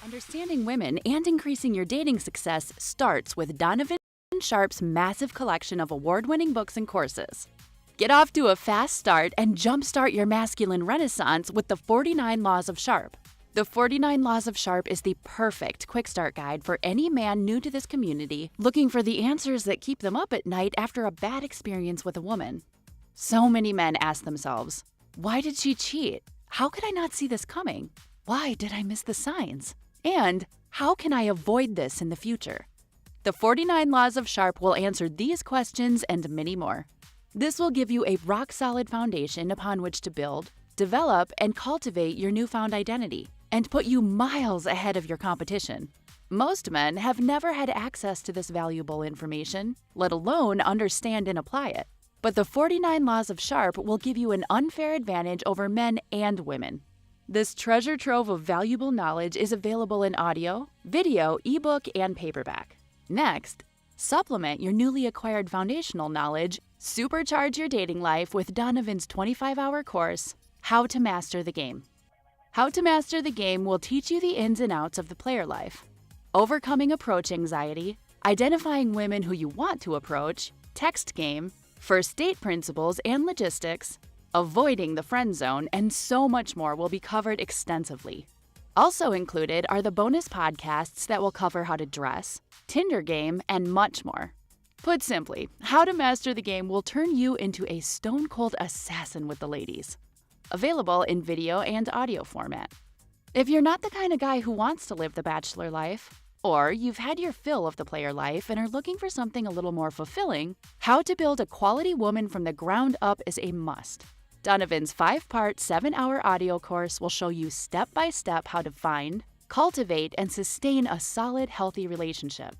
Understanding women and increasing your dating success starts with Donovan Sharpe's massive collection of award-winning books and courses. Get off to a fast start and jumpstart your masculine renaissance with the 49 Laws of Sharpe. The 49 Laws of Sharpe is the perfect quick start guide for any man new to this community looking for the answers that keep them up at night after a bad experience with a woman. So many men ask themselves, why did she cheat? How could I not see this coming? Why did I miss the signs? And how can I avoid this in the future? The 49 Laws of Sharpe will answer these questions and many more. This will give you a rock-solid foundation upon which to build, develop, and cultivate your newfound identity, and put you miles ahead of your competition. Most men have never had access to this valuable information, let alone understand and apply it. But the 49 Laws of Sharpe will give you an unfair advantage over men and women. This treasure trove of valuable knowledge is available in audio, video, ebook, and paperback. Next, supplement your newly acquired foundational knowledge, supercharge your dating life with Donovan's 25-hour course, How to Master the Game. How to Master the Game will teach you the ins and outs of the player life, overcoming approach anxiety, identifying women who you want to approach, text game, first date principles and logistics, avoiding the friend zone, and so much more will be covered extensively. Also included are the bonus podcasts that will cover how to dress, Tinder game, and much more. Put simply, How to Master the Game will turn you into a stone-cold assassin with the ladies. Available in video and audio format. If you're not the kind of guy who wants to live the bachelor life, or you've had your fill of the player life and are looking for something a little more fulfilling, How to Build a Quality Woman from the Ground Up is a must. Donovan's 5-part, 7-hour audio course will show you step-by-step how to find, cultivate, and sustain a solid, healthy relationship.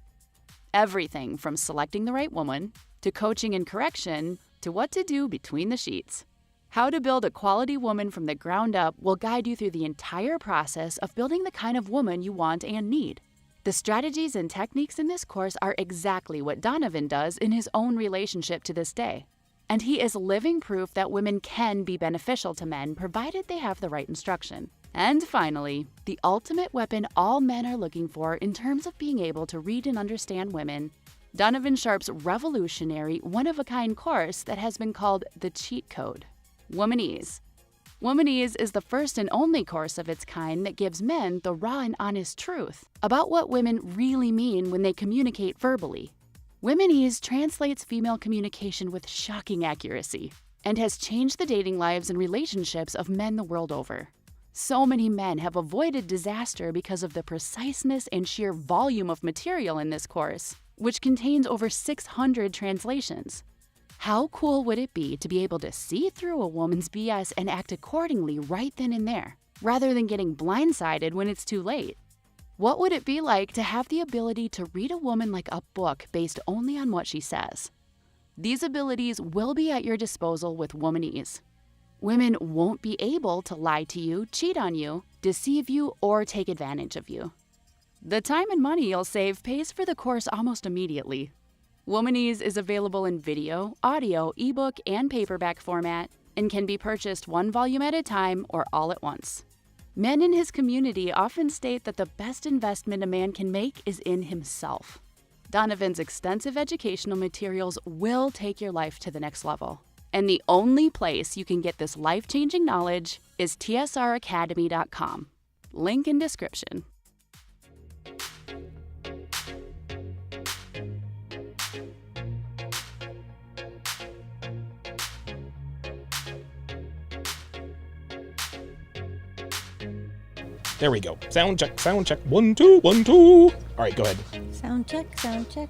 Everything from selecting the right woman, to coaching and correction, to what to do between the sheets. How to Build a Quality Woman from the Ground Up will guide you through the entire process of building the kind of woman you want and need. The strategies and techniques in this course are exactly what Donovan does in his own relationship to this day. And he is living proof that women can be beneficial to men provided they have the right instruction. And finally, the ultimate weapon all men are looking for in terms of being able to read and understand women, Donovan Sharpe's revolutionary, one-of-a-kind course that has been called the cheat code, Womanese. Womanese is the first and only course of its kind that gives men the raw and honest truth about what women really mean when they communicate verbally. Womanese translates female communication with shocking accuracy and has changed the dating lives and relationships of men the world over. So many men have avoided disaster because of the preciseness and sheer volume of material in this course, which contains over 600 translations. How cool would it be to be able to see through a woman's BS and act accordingly right then and there, rather than getting blindsided when it's too late? What would it be like to have the ability to read a woman like a book based only on what she says? These abilities will be at your disposal with Womanese. Women won't be able to lie to you, cheat on you, deceive you, or take advantage of you. The time and money you'll save pays for the course almost immediately. Womanese is available in video, audio, ebook, and paperback format and can be purchased one volume at a time or all at once. Men in his community often state that the best investment a man can make is in himself. Donovan's extensive educational materials will take your life to the next level. And the only place you can get this life-changing knowledge is tsracademy.com. Link in description. There we go. Sound check, sound check. 1, 2, 1, 2. All right, go ahead. Sound check, sound check.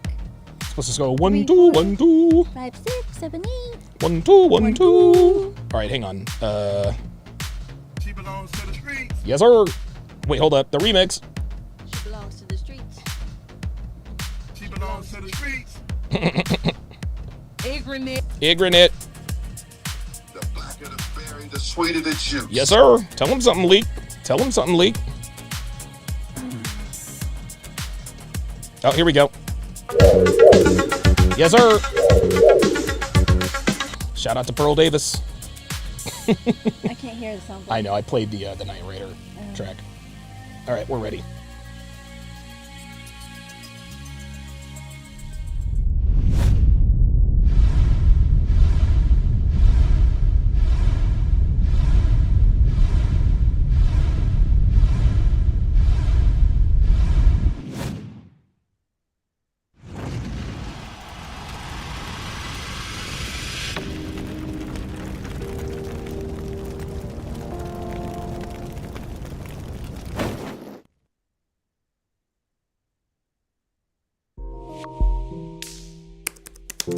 Supposed to go 1, 2, 1, 2. 5, 6, 7, 8. 1, 2, 1, 2. All right, hang on. She belongs to the streets. Yes, sir. Wait, hold up. The remix. She belongs to the streets. She belongs to the streets. Ignorant. Ignorant. The blacker the berry, the sweeter the juice. Yes, sir. Tell him something, Leak. Tell him something, Leak. Oh, here we go. Yes, sir. Shout out to Pearl Davis. I can't hear the sound. I know. I played the Night Raider track. All right, we're ready. A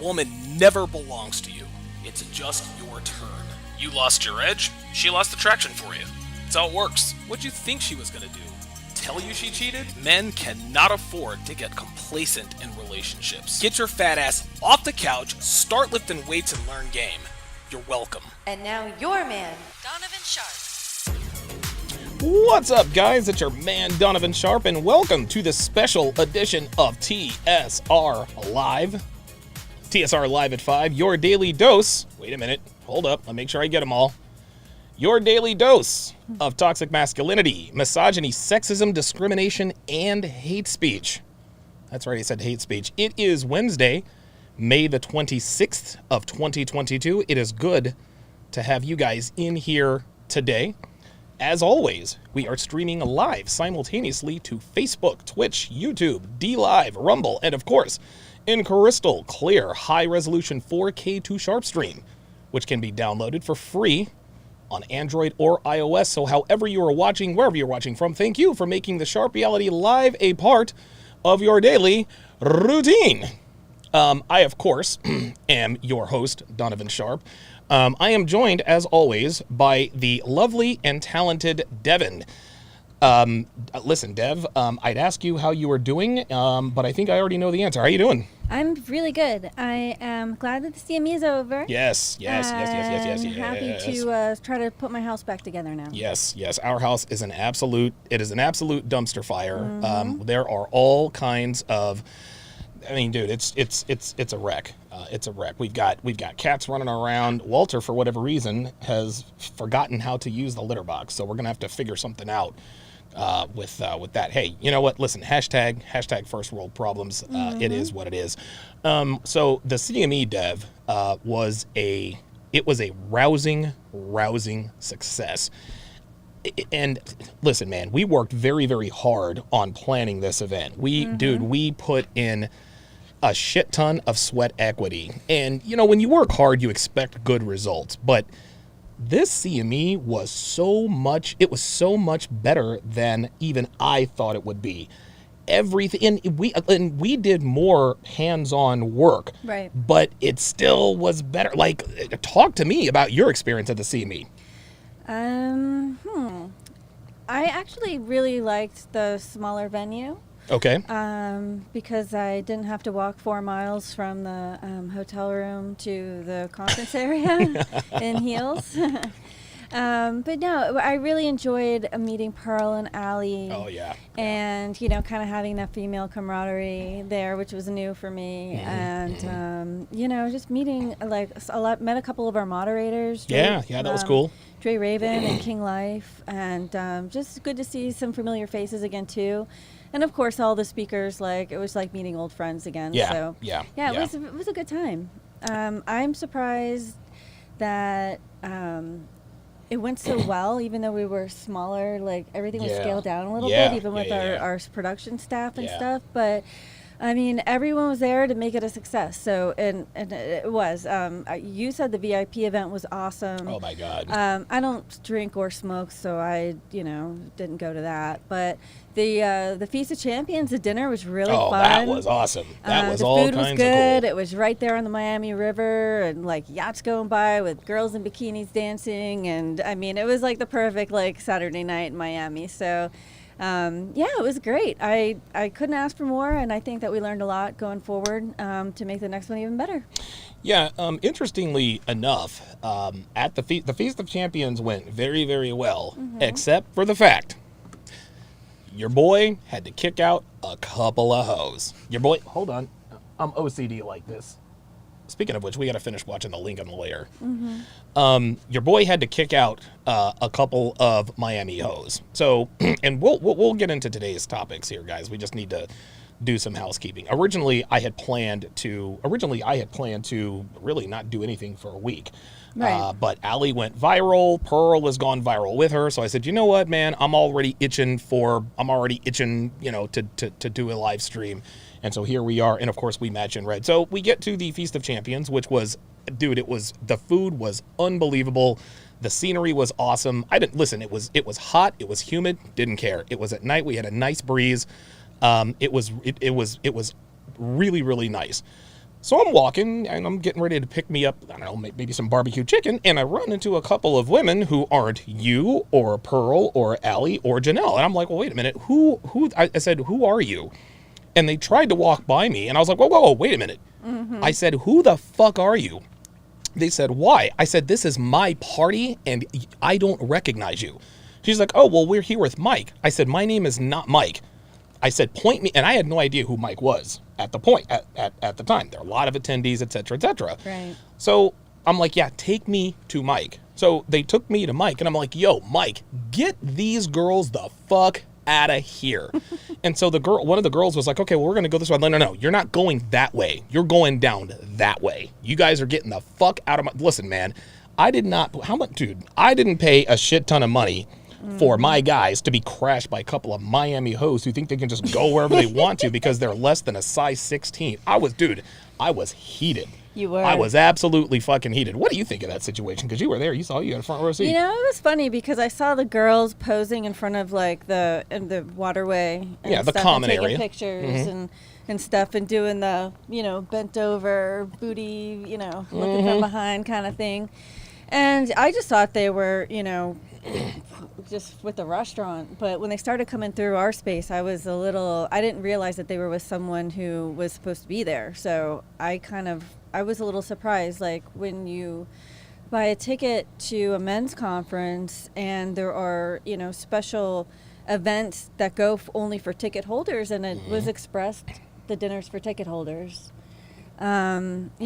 woman never belongs to you. It's just your turn. You lost your edge, she lost attraction for you. That's how it works. What'd you think she was gonna do? Tell you she cheated? Men cannot afford to get complacent in relationships. Get your fat ass off the couch, start lifting weights, and learn game. You're welcome. And now your man, Donovan Sharpe. What's up, guys? It's your man, Donovan Sharpe, and welcome to the special edition of TSR Live. TSR Live at 5, your daily dose. Wait a minute. Hold up. I'll make sure I get them all. Your daily dose of toxic masculinity, misogyny, sexism, discrimination, and hate speech. That's right, I said hate speech. It is Wednesday, May the 26th of 2022. It is good to have you guys in here today. As always, we are streaming live simultaneously to Facebook, Twitch, YouTube, DLive, Rumble, and of course, in crystal clear high-resolution 4K 2 Sharpe stream, which can be downloaded for free on Android or iOS. So however you are watching, wherever you're watching from, thank you for making the Sharpe Reality Live a part of your daily routine. I, of course, am your host, Donovan Sharpe. I am joined, as always, by the lovely and talented Devin. Listen, Dev, I'd ask you how you were doing, but I think I already know the answer. How are you doing? I'm really good. I am glad that the CME is over. Yes. I'm happy to try to put my house back together now. Yes. Our house is an absolute dumpster fire. There are all kinds of, I mean, dude, it's a wreck. It's a wreck. We've got cats running around. Walter, for whatever reason, has forgotten how to use the litter box, so we're gonna have to figure something out with that. Hey, you know what? Listen, hashtag first world problems. It is what it is. So the CME Dev was a rousing success. And listen, man, we worked very, very hard on planning this event. We put in a shit ton of sweat equity. And, you know, when you work hard, you expect good results. But this CME was so much better than even I thought it would be. Everything, and we did more hands-on work. Right. But it still was better. Like, talk to me about your experience at the CME. I actually really liked the smaller venue. Okay. Because I didn't have to walk 4 miles from the hotel room to the conference area in heels. But no, I really enjoyed meeting Pearl and Allie. Oh, yeah. And, you know, kind of having that female camaraderie there, which was new for me. And, you know, just meeting, met a couple of our moderators. Yeah, that was cool. Dre Raven and King Life. And just good to see some familiar faces again, too. And of course, all the speakers, it was like meeting old friends again. Yeah, it was a good time. I'm surprised that it went so well, even though we were smaller. Like everything was scaled down a little bit, even with our production staff and stuff. But I mean, everyone was there to make it a success. So, and it was. You said the VIP event was awesome. Oh my God. I don't drink or smoke, so I, didn't go to that. But the Feast of Champions, the dinner was really fun. Oh, that was awesome. That was all kinds of cool. The food was good. It was right there on the Miami River, and yachts going by with girls in bikinis dancing, and I mean, it was like the perfect Saturday night in Miami. So. It was great. I couldn't ask for more, and I think that we learned a lot going forward to make the next one even better. Yeah, interestingly enough, at the Feast of Champions went very, very well, except for the fact your boy had to kick out a couple of hoes. Your boy, hold on, I'm OCD like this. Speaking of which, we got to finish watching the Lincoln Lair. Your boy had to kick out a couple of Miami hoes. So, and we'll get into today's topics here, guys. We just need to do some housekeeping. Originally, I had planned to really not do anything for a week. Right. But Allie went viral. Pearl has gone viral with her. So I said, you know what, man? I'm already itching, to do a live stream. And so here we are. And of course, we match in red. So we get to the Feast of Champions, which was, dude, the food was unbelievable. The scenery was awesome. I didn't listen. It was hot. It was humid. Didn't care. It was at night. We had a nice breeze. It was really, really nice. So I'm walking and I'm getting ready to pick me up, I don't know, maybe some barbecue chicken, and I run into a couple of women who aren't you or Pearl or Allie or Janelle. And I'm like, well, wait a minute, I said, who are you? And they tried to walk by me, and I was like, whoa, wait a minute. Mm-hmm. I said, who the fuck are you? They said, why? I said, this is my party, and I don't recognize you. She's like, oh, well, we're here with Mike. I said, my name is not Mike. I said, point me, and I had no idea who Mike was at the point, at the time. There are a lot of attendees, et cetera, et cetera. Right. So I'm like, yeah, take me to Mike. So they took me to Mike, and I'm like, yo, Mike, get these girls the fuck out of here. And so one of the girls was like, okay, well, we're going to go this way. I'm like, no, you're not going that way. You're going down that way. You guys are getting the fuck out of my, listen, man, I didn't pay a shit ton of money for my guys to be crashed by a couple of Miami hoes who think they can just go wherever they want to because they're less than a size 16. I was heated. You were. I was absolutely fucking heated. What do you think of that situation? Because you were there. You had a front row seat. You know, it was funny because I saw the girls posing in front of like the waterway. And the stuff, common and taking area. Pictures and stuff and doing the, bent over booty, looking from behind kind of thing. And I just thought they were, just with the restaurant. But when they started coming through our space, I didn't realize that they were with someone who was supposed to be there. So I was a little surprised, like when you buy a ticket to a men's conference and there are, special events that go only for ticket holders, and it was expressed the dinners for ticket holders. You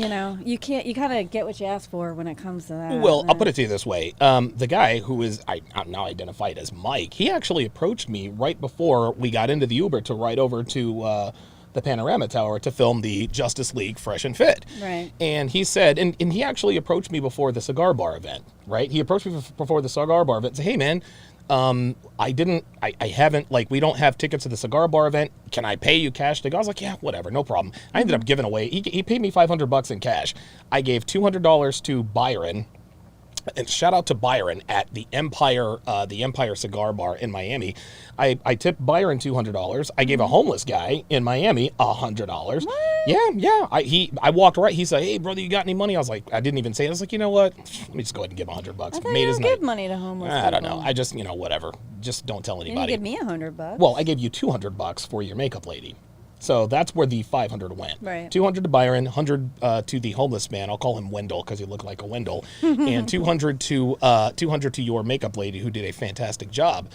kind of get what you ask for when it comes to that. Well, I'll put it to you this way. The guy who is I'm now identified as Mike, he actually approached me right before we got into the Uber to ride over to the Panorama Tower to film the Justice League Fresh and Fit. Right. And he said, and he actually approached me before the cigar bar event, right? He approached me before the cigar bar event and said, hey, man, I haven't, we don't have tickets to the cigar bar event. Can I pay you cash to go? I was like, yeah, whatever, no problem. I ended up giving away, he paid me $500 in cash. I gave $200 to Byron, and shout out to Byron at the Empire Cigar Bar in Miami. I tipped Byron $200. I gave a homeless guy in Miami $100. What? Yeah. I walked right. He said, "Hey, brother, you got any money?" I was like, I didn't even say it. I was like, you know what? Let me just go ahead and give him $100. I thought you don't give money to homeless people. I don't know. I just, whatever. Just don't tell anybody. You didn't give me $100. Well, I gave you $200 for your makeup lady. So that's where the 500 went. Right. 200 to Byron, 100 to the homeless man. I'll call him Wendell because he looked like a Wendell. And 200 to your makeup lady who did a fantastic job.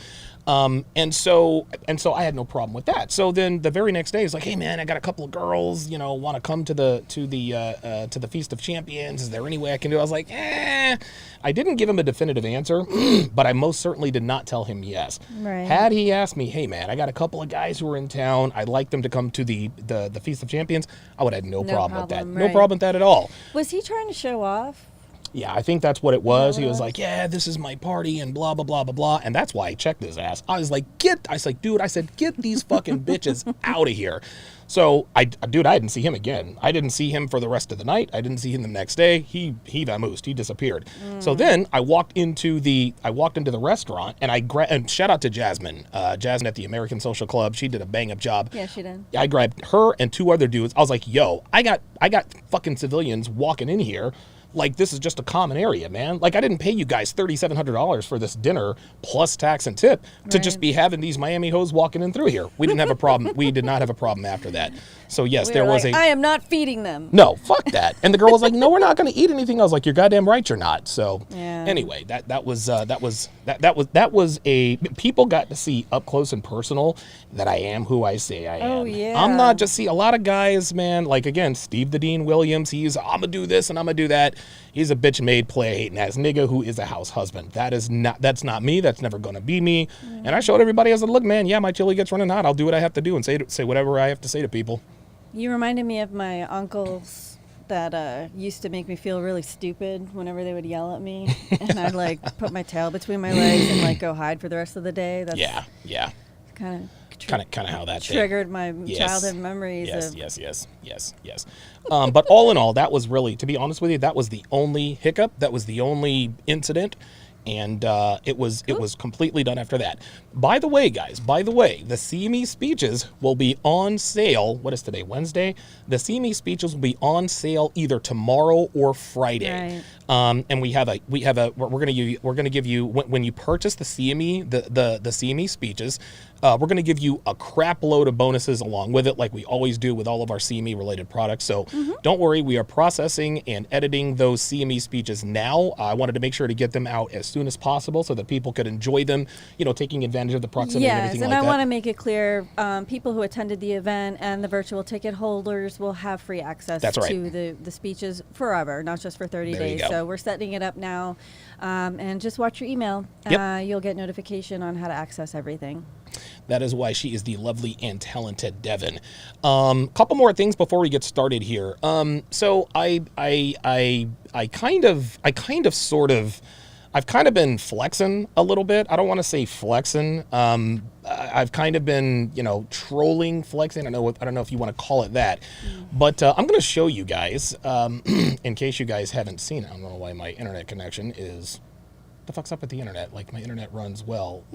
And so I had no problem with that. So then the very next day it's like, hey man, I got a couple of girls, want to come to the Feast of Champions. Is there any way I can do it? I was like, I didn't give him a definitive answer, but I most certainly did not tell him yes. Right. Had he asked me, hey man, I got a couple of guys who are in town, I'd like them to come to the Feast of Champions, I would have no problem with that. Right. No problem with that at all. Was he trying to show off? Yeah, I think that's what it was. He was like, yeah, this is my party and blah, blah, blah, blah, blah. And that's why I checked his ass. I was like, get these fucking bitches out of here. So, I didn't see him again. I didn't see him for the rest of the night. I didn't see him the next day. He vamoosed. He disappeared. So then I walked into the restaurant and shout out to Jasmine. Jasmine at the American Social Club. She did a bang up job. Yeah, she did. I grabbed her and two other dudes. I was like, yo, I got fucking civilians walking in here. Like, this is just a common area, man. Like, I didn't pay you guys $3,700 for this dinner plus tax and tip to just be having these Miami hoes walking in through here. We didn't have a problem. We did not have a problem after that. So, yes, there was I am not feeding them. No, fuck that. And the girl was like, no, we're not going to eat anything. I was like, you're goddamn right you're not. So, anyway, that was people got to see up close and personal that I am who I say I am. Oh, yeah. I'm not just, a lot of guys, man, like, again, Steve the Dean Williams, I'm going to do this and I'm going to do that. He's a bitch made, play hating ass nigga who is a house husband. That's not me. That's never going to be me. And I showed everybody, I said, look, man, yeah, my chili gets running hot. I'll do what I have to do and say whatever I have to say to people. You reminded me of my uncles that used to make me feel really stupid whenever they would yell at me. And I'd put my tail between my legs and go hide for the rest of the day. That's yeah. Kind of how that triggered my childhood memories. Yes. But all in all, that was really, to be honest with you, that was the only hiccup. That was the only incident. And it was completely done after that. By the way, guys, the CME speeches will be on sale. What is today? Wednesday. The CME speeches will be on sale either tomorrow or Friday. Right. And we're gonna give you when you purchase the CME the CME speeches. We're going to give you a crap load of bonuses along with it, like we always do with all of our CME related products. So don't worry, we are processing and editing those CME speeches now. I wanted to make sure to get them out as soon as possible so that people could enjoy them, taking advantage of the proximity and everything like that. Yes, and I want to make it clear, people who attended the event and the virtual ticket holders will have free access to the speeches forever, not just for 30 days. So we're setting it up now, and just watch your email. Yep. You'll get notification on how to access everything. That is why she is the lovely and talented Devin. Couple more things before we get started here. So I've kind of been flexing a little bit. I don't want to say flexing. I've kind of been, trolling, flexing. I don't know if you want to call it that, but I'm going to show you guys, in case you guys haven't seen it. I don't know why my internet connection is. What the fuck's up with the internet? Like, my internet runs well,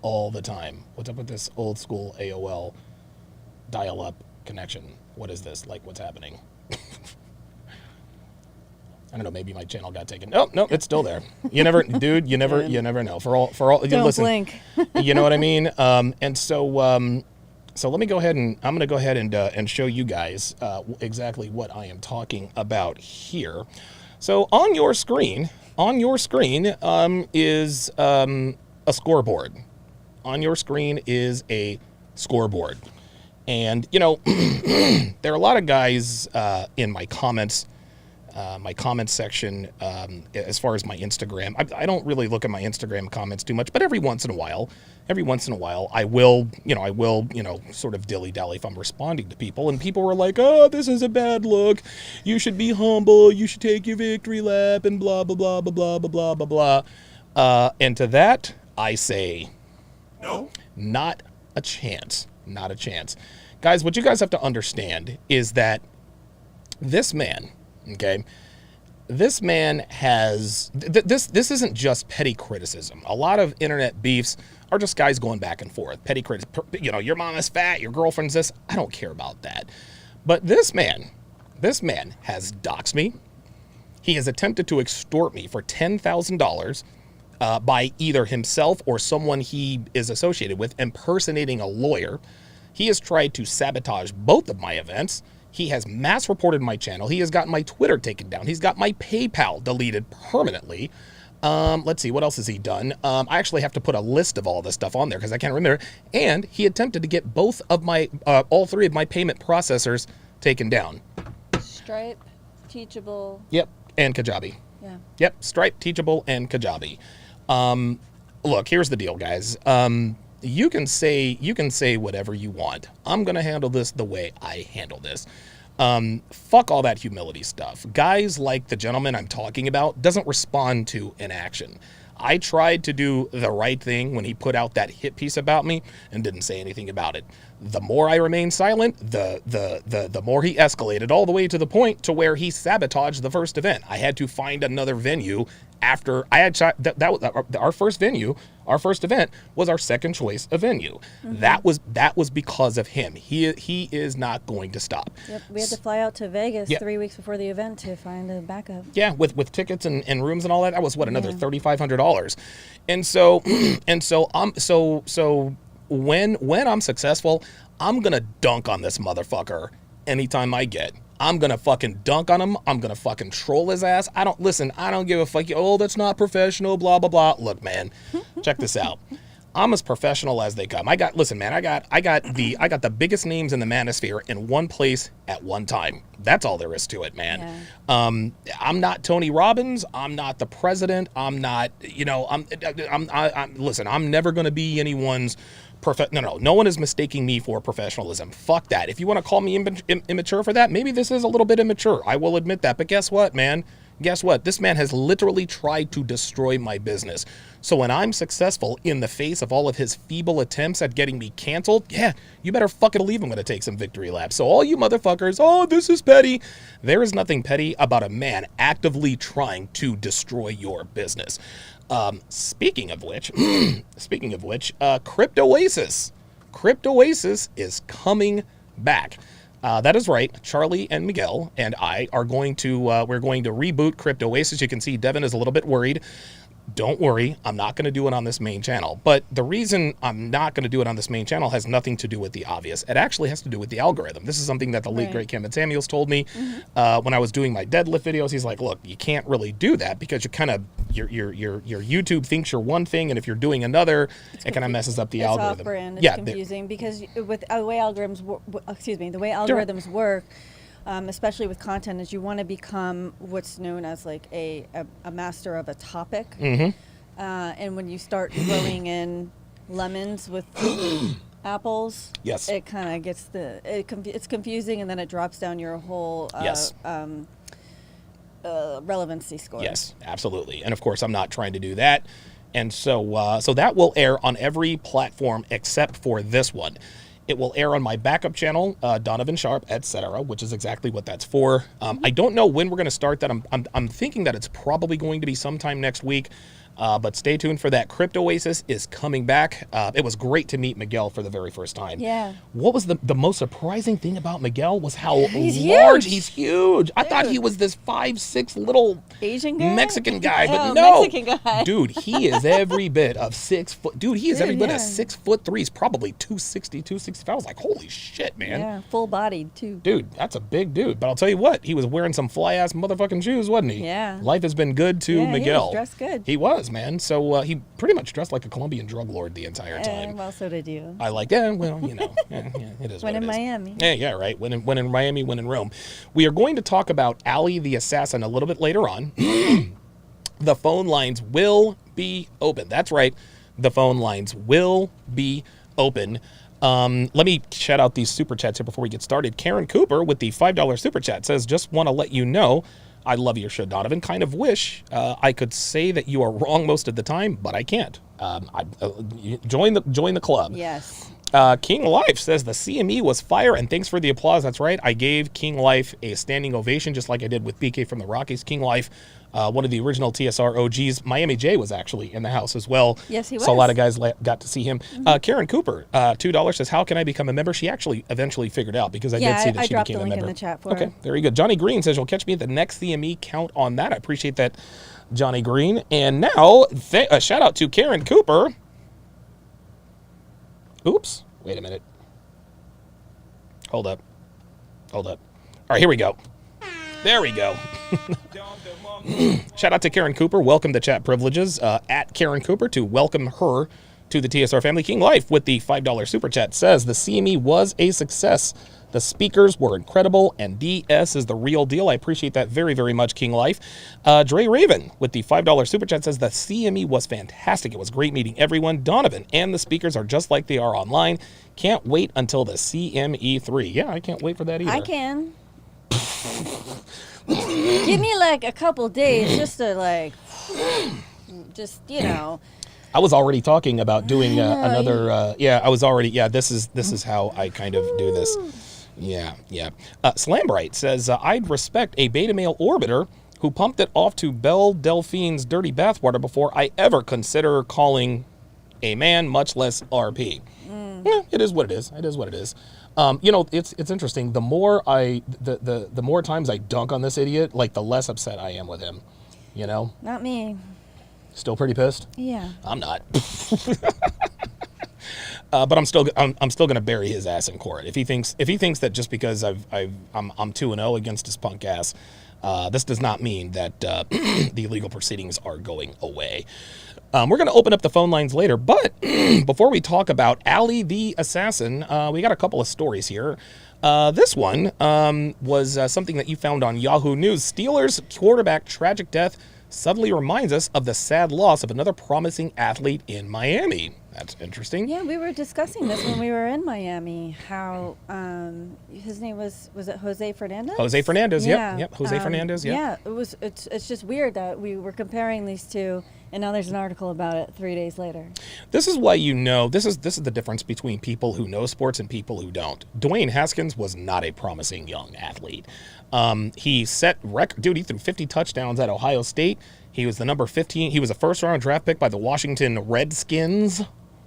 all the time. What's up with this old school AOL dial-up connection? What is this? What's happening? I don't know. Maybe my channel got taken. Oh, no, it's still there. You never know. For all, don't listen, blink. You know what I mean? And so let me go ahead and I'm going to go ahead and show you guys exactly what I am talking about here. So on your screen is a scoreboard. On your screen is a scoreboard. And, there are a lot of guys in my comments section, as far as my Instagram. I don't really look at my Instagram comments too much, but every once in a while, I will sort of dilly-dally if I'm responding to people. And people were like, oh, this is a bad look. You should be humble. You should take your victory lap and blah, blah, blah, blah, blah, blah, blah, blah, blah. And to that, I say... No. Not a chance. Not a chance. Guys, what you guys have to understand is that this man, okay, this man has... This isn't just petty criticism. A lot of internet beefs are just guys going back and forth. Petty criticism. Your mom is fat, your girlfriend's this. I don't care about that. But this man has doxed me. He has attempted to extort me for $10,000 by either himself or someone he is associated with, impersonating a lawyer. He has tried to sabotage both of my events. He has mass reported my channel. He has gotten my Twitter taken down. He's got my PayPal deleted permanently. Let's see, what else has he done? I actually have to put a list of all this stuff on there because I can't remember. And he attempted to get both of my, all three of my payment processors taken down. Stripe, Teachable. Yep, and Kajabi. Yeah. Yep, Stripe, Teachable, and Kajabi. Look, here's the deal, guys. You can say whatever you want. I'm going to handle this the way I handle this. Fuck all that humility stuff. Guys like the gentleman I'm talking about doesn't respond to inaction. I tried to do the right thing when he put out that hit piece about me and didn't say anything about it. The more I remained silent, the more he escalated, all the way to the point to where he sabotaged the first event. I had to find another venue after I had shot that was our first venue. Our first event was our second choice of venue. Mm-hmm. That was because of him. He is not going to stop. Yep, we had to fly out to Vegas 3 weeks before the event to find a backup. Yeah, with tickets and rooms and all that. That was another $3,500. And so when I'm successful, I'm gonna dunk on this motherfucker anytime I get. I'm gonna fucking dunk on him. I'm gonna fucking troll his ass. I don't give a fuck. Oh, that's not professional, blah, blah, blah. Look, man, check this out. I'm as professional as they come. I got the biggest names in the manosphere in one place at one time. That's all there is to it, man. Yeah. I'm not Tony Robbins. I'm not the president. I'm not, listen, I'm never going to be anyone's no one is mistaking me for professionalism. Fuck that. If you want to call me immature for that, maybe this is a little bit immature. I will admit that. But guess what, man? guess what? This man has literally tried to destroy my business. So when I'm successful in the face of all of his feeble attempts at getting me canceled, yeah, you better fucking believe I'm going to take some victory laps. So all you motherfuckers, oh, this is petty. There is nothing petty about a man actively trying to destroy your business. Speaking of which, Crypto Oasis is coming back. That is right. Charlie and Miguel and I are going to, we're going to reboot Crypto Oasis. You can see Devin is a little bit worried. Don't worry, I'm not going to do it on this main channel. But the reason I'm not going to do it on this main channel has nothing to do with the obvious. It actually has to do with the algorithm. This is something that the late great Kevin Samuels told me when I was doing my deadlift videos. He's like, look, you can't really do that because you kind of your YouTube thinks you're one thing, and if you're doing another, it kind of messes up the algorithm. Off-brand. It's confusing because with the way algorithms work. Especially with content, is you want to become what's known as like a master of a topic. And when you start throwing in lemons with apples, yes, it kind of gets it's confusing, and then it drops down your whole relevancy score. Yes, absolutely. And of course, I'm not trying to do that. And so that will air on every platform except for this one. It will air on my backup channel, Donovan Sharpe, etc., which is exactly what that's for. I don't know when we're going to start that. I'm thinking that it's probably going to be sometime next week. But stay tuned for that. Crypto Oasis is coming back. It was great to meet Miguel for the very first time. Yeah. What was the most surprising thing about Miguel was how He's large huge. he's huge. Dude. I thought he was this 5'6" little Asian guy? Mexican guy, but Oh, no, Mexican guy. dude, he is every bit of 6 foot. Dude, he is every bit of 6'3". He's probably 260, 265. I was like, holy shit, man. Yeah, full bodied too. Dude, that's a big dude. But I'll tell you what, he was wearing some fly ass motherfucking shoes, wasn't he? Yeah. Life has been good to Miguel. He was dressed good. He was, man. So he pretty much dressed like a Colombian drug lord the entire time. Well, so did you. I like that. Well, you know, it is When what in it is. Miami. Yeah, right. When in Miami, when in Rome. We are going to talk about Ali the Assassin a little bit later on. The phone lines will be open. That's right. The phone lines will be open. Let me shout out these super chats here before we get started. Karen Cooper with the $5 super chat says, just want to let you know, I love your show, Donovan. Kind of wish I could say that you are wrong most of the time, but I can't. Join the club. Yes. King Life says the CME was fire, and thanks for the applause. That's right. I gave King Life a standing ovation, just like I did with BK from the Rockies. King Life, one of the original TSR OGs. Miami J was actually in the house as well. Yes, he was. So a lot of guys got to see him. Karen Cooper, $2 says, how can I become a member? She actually eventually figured out because I did see that she dropped became the a link member. in the chat for her. Okay, very good. Johnny Green says, you'll catch me at the next CME. Count on that. I appreciate that, Johnny Green. And now, a shout out to Karen Cooper. Oops. Wait a minute. Hold up. All right, here we go. There we go. Shout out to Karen Cooper. Welcome to chat privileges. At Karen Cooper to welcome her to the TSR family. King Life with the $5 super chat says the CME was a success. The speakers were incredible, and DS is the real deal. I appreciate that very, very much, King Life. Dre Raven with the $5 super chat says the CME was fantastic. It was great meeting everyone. Donovan and the speakers are just like they are online. Can't wait until the CME3. Yeah, I can't wait for that either. I can. Give me like a couple days just to I was already talking about doing another. This is how I kind of do this. Yeah. Slambright says I'd respect a beta male orbiter who pumped it off to Belle Delphine's dirty bathwater before I ever consider calling a man, much less RP. Yeah, it is what it is. It is what it is. It's interesting. The more the more times I dunk on this idiot, like the less upset I am with him. You know. Not me. Still pretty pissed. Yeah. I'm not. But I'm still gonna bury his ass in court if he thinks that just because I'm 2-0 against his punk ass, this does not mean that the legal proceedings are going away. We're gonna open up the phone lines later, but before we talk about Ali the Assassin, we got a couple of stories here. This one was something that you found on Yahoo News. Steelers quarterback tragic death suddenly reminds us of the sad loss of another promising athlete in Miami. That's interesting. Yeah, we were discussing this when we were in Miami. How his name was it Jose Fernandez? Jose Fernandez. Yeah. Yep. Jose Fernandez. Yep. Yeah. It's just weird that we were comparing these two, and now there's an article about it 3 days later. This is why this is the difference between people who know sports and people who don't. Dwayne Haskins was not a promising young athlete. He set record. Dude, he threw 50 touchdowns at Ohio State. He was the number 15. He was a first-round draft pick by the Washington Redskins.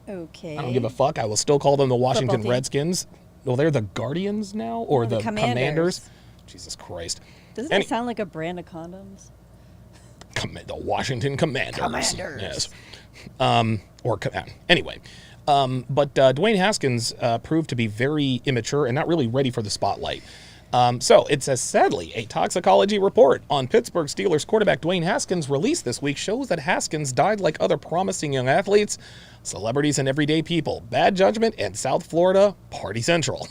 Okay. I don't give a fuck. I will still call them the Washington Redskins. Well, they're the Guardians now, or the Commanders. Jesus Christ. Doesn't it sound like a brand of condoms? The Washington Commanders. Yes. Anyway. But Dwayne Haskins proved to be very immature and not really ready for the spotlight. So it says, sadly, a toxicology report on Pittsburgh Steelers quarterback Dwayne Haskins released this week shows that Haskins died like other promising young athletes, celebrities, and everyday people. Bad judgment and South Florida party central.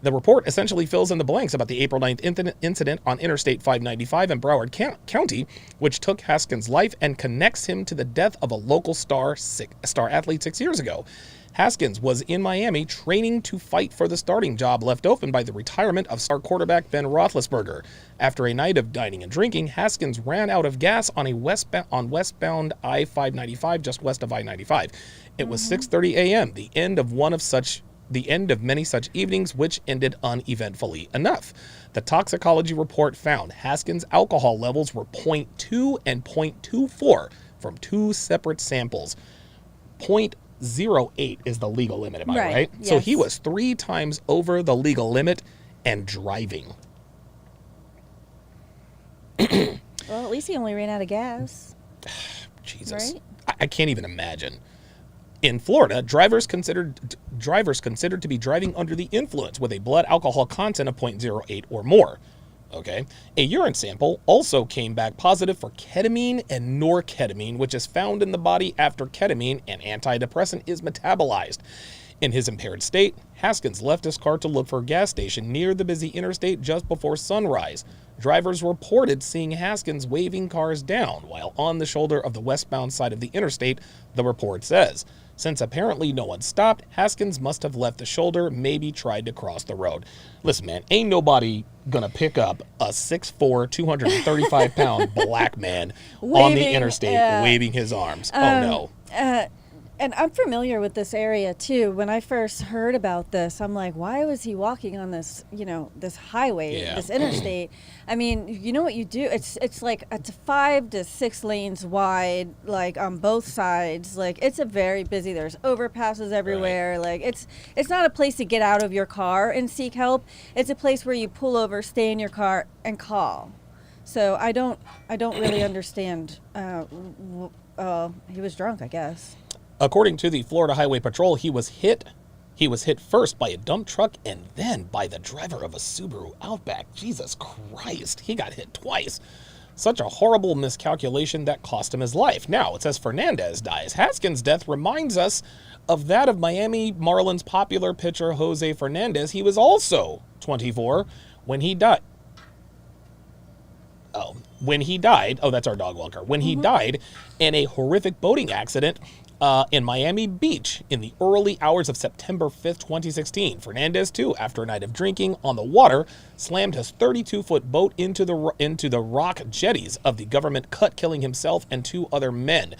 The report essentially fills in the blanks about the April 9th incident on Interstate 595 in Broward County, which took Haskins' life and connects him to the death of a local star athlete 6 years ago. Haskins was in Miami training to fight for the starting job left open by the retirement of star quarterback Ben Roethlisberger. After a night of dining and drinking, Haskins ran out of gas on westbound I-595 just west of I-95. It was 6:30 a.m., the end of many such evenings, which ended uneventfully enough. The toxicology report found Haskins' alcohol levels were 0.2 and 0.24 from two separate samples. 0.08 is the legal limit, am I right? Yes. So he was 3 times over the legal limit and driving. Well, at least he only ran out of gas. Jesus. Right? I can't even imagine. In Florida, drivers considered to be driving under the influence with a blood alcohol content of 0.08 or more. Okay. A urine sample also came back positive for ketamine and norketamine, which is found in the body after ketamine, an antidepressant, is metabolized. In his impaired state, Haskins left his car to look for a gas station near the busy interstate just before sunrise. Drivers reported seeing Haskins waving cars down while on the shoulder of the westbound side of the interstate, the report says. Since apparently no one stopped, Haskins must have left the shoulder, maybe tried to cross the road. Listen, man, ain't nobody gonna pick up a 6'4", 235-pound black man on the interstate waving his arms. Oh, no. And I'm familiar with this area, too. When I first heard about this, I'm like, why was he walking on this, this highway, this interstate? I mean, you know what you do? It's like it's 5 to 6 lanes wide, like on both sides. Like, it's a very busy. There's overpasses everywhere. Right. Like, it's not a place to get out of your car and seek help. It's a place where you pull over, stay in your car, and call. So I don't really understand. He was drunk, I guess. According to the Florida Highway Patrol, he was hit first by a dump truck and then by the driver of a Subaru Outback. Jesus Christ, he got hit twice. Such a horrible miscalculation that cost him his life. Now, it says Fernandez dies. Haskins' death reminds us of that of Miami Marlins popular pitcher Jose Fernandez. He was also 24 when he died. That's our dog walker. When he died in a horrific boating accident in Miami Beach in the early hours of September 5th, 2016. Fernandez, too, after a night of drinking on the water, slammed his 32-foot boat into the rock jetties of the government cut, killing himself and 2 other men.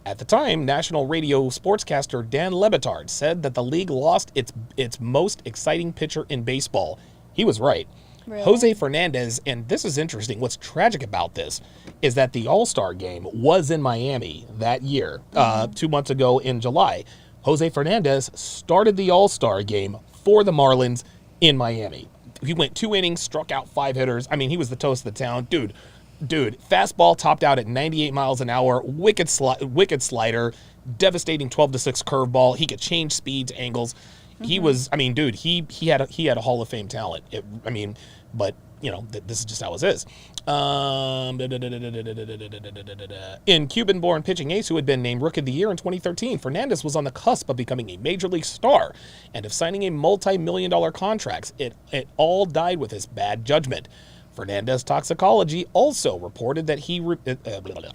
At the time, national radio sportscaster Dan Lebitard said that the league lost its most exciting pitcher in baseball. He was right. Really? Jose Fernandez, and this is interesting, what's tragic about this is that the All-Star game was in Miami that year, 2 months ago in July. Jose Fernandez started the All-Star game for the Marlins in Miami. He went 2 innings, struck out 5 hitters. I mean, he was the toast of the town. Dude, fastball topped out at 98 miles an hour, wicked slider, devastating 12-6 curveball. He could change speeds, angles. He was, I mean, dude, he had a Hall of Fame talent. But this is just how it is. In Cuban-born pitching ace who had been named Rookie of the Year in 2013, Fernandez was on the cusp of becoming a major league star and of signing a multi-million-dollar contracts. It all died with his bad judgment. Fernandez toxicology also reported that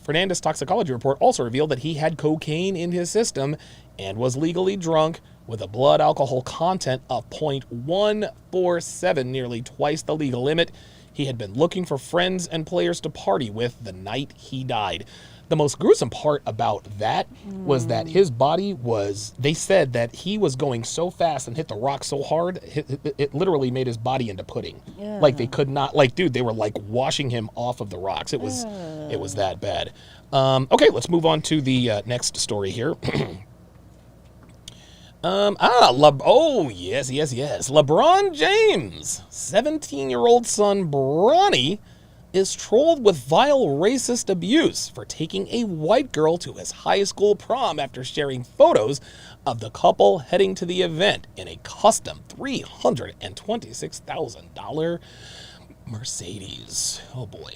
Fernandez toxicology report also revealed that he had cocaine in his system and was legally drunk with a blood alcohol content of 0.147, nearly twice the legal limit. He had been looking for friends and players to party with the night he died. The most gruesome part about that was that his body was, they said that he was going so fast and hit the rock so hard, it literally made his body into pudding. Yeah. Like they could not, like, dude, they were like washing him off of the rocks. It was that bad. Okay, let's move on to the next story here. Yes. LeBron James' 17-year-old son, Bronny, is trolled with vile racist abuse for taking a white girl to his high school prom after sharing photos of the couple heading to the event in a custom $326,000 Mercedes. Oh boy.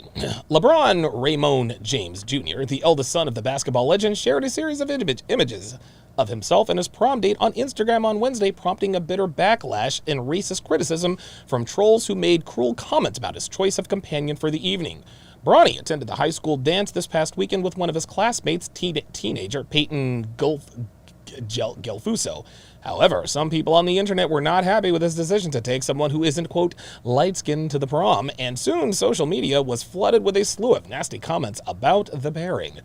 LeBron Raymond James Jr., the eldest son of the basketball legend, shared a series of images of himself and his prom date on Instagram on Wednesday, prompting a bitter backlash and racist criticism from trolls who made cruel comments about his choice of companion for the evening. Bronny attended the high school dance this past weekend with one of his classmates, teenager Peyton Gelfuso. However, some people on the internet were not happy with his decision to take someone who isn't, quote, light-skinned to the prom, and soon social media was flooded with a slew of nasty comments about the pairing.